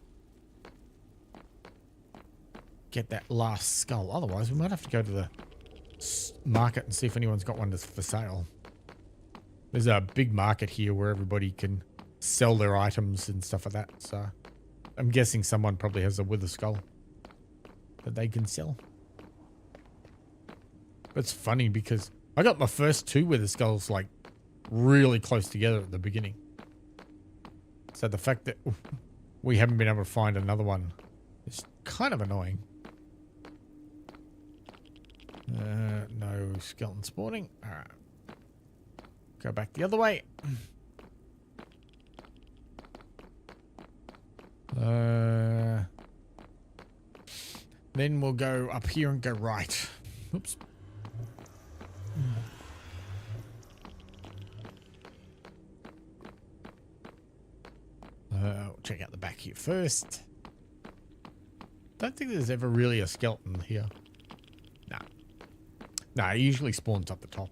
get that last skull. Otherwise, we might have to go to the market and see if anyone's got one that's for sale. There's a big market here where everybody can sell their items and stuff like that. So I'm guessing someone probably has a wither skull that they can sell. It's funny because I got my first two wither skulls like really close together at the beginning. So the fact that we haven't been able to find another one is kind of annoying. No skeleton spawning. All right. Go back the other way. Then we'll go up here and go right. Oops. Check out the back here first. Don't think there's ever really a skeleton here. Nah. Nah, it usually spawns up the top.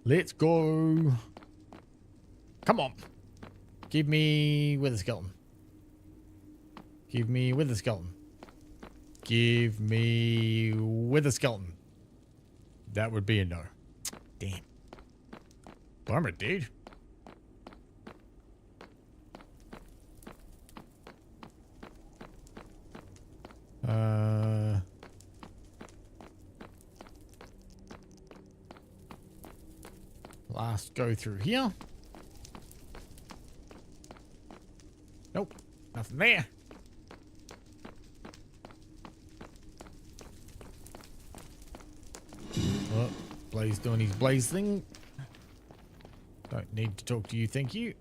Let's go. Come on. Give me wither skeleton. Give me wither skeleton. Give me wither skeleton. That would be a no. Damn. Bummer, dude. Last go through here. Nope, nothing there. Oh, Blaze doing his Blaze thing. Don't need to talk to you, thank you.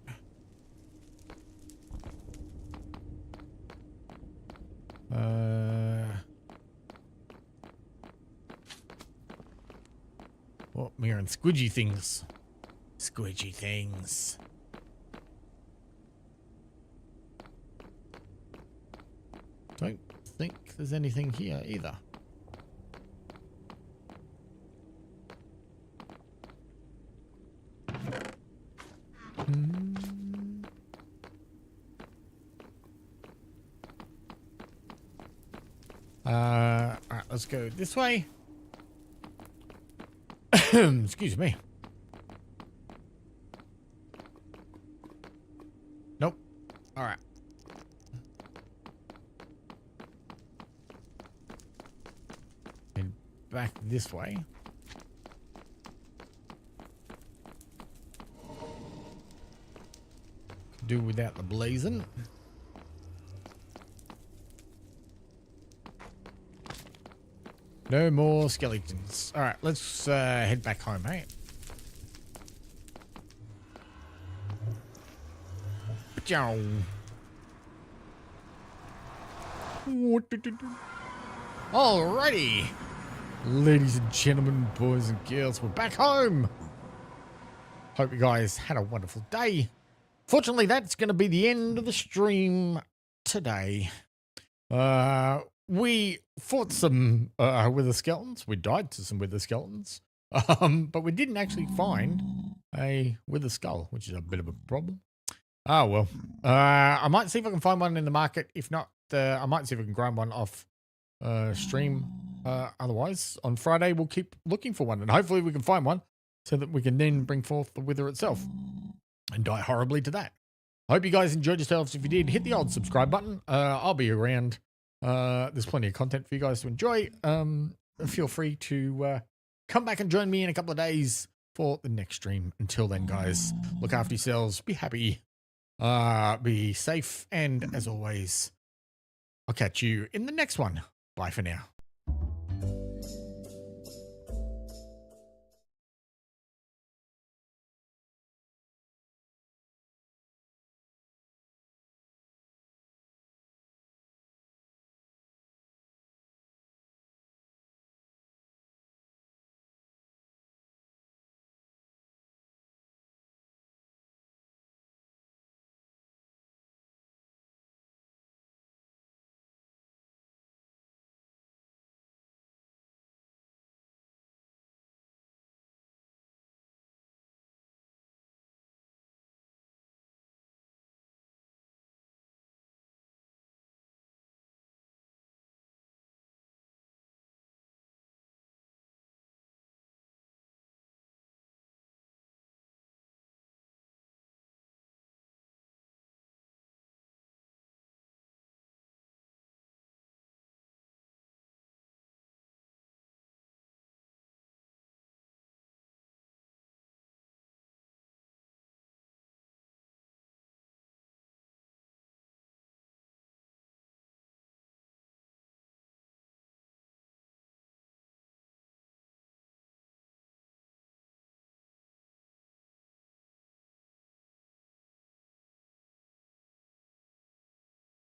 What, mirror and squidgy things. Squidgy things. Don't think there's anything here either. Alright, let's go this way. Excuse me. Nope. Alright. And back this way. Could do without the blazing. No more skeletons. All right, let's head back home, mate. Alrighty, ladies and gentlemen, boys and girls, we're back home. Hope you guys had a wonderful day. Fortunately, that's going to be the end of the stream today. We fought some wither skeletons. We died to some wither skeletons. But we didn't actually find a wither skull, which is a bit of a problem. Oh, well. I might see if I can find one in the market. If not, I might see if I can grind one off stream. Otherwise, on Friday, we'll keep looking for one. And hopefully we can find one so that we can then bring forth the wither itself and die horribly to that. I hope you guys enjoyed yourselves. If you did, hit the old subscribe button. I'll be around. There's plenty of content for you guys to enjoy. Feel free to come back and join me in a couple of days for the next stream. Until then, guys, look after yourselves, be happy, be safe, and as always, I'll catch you in the next one. Bye for now.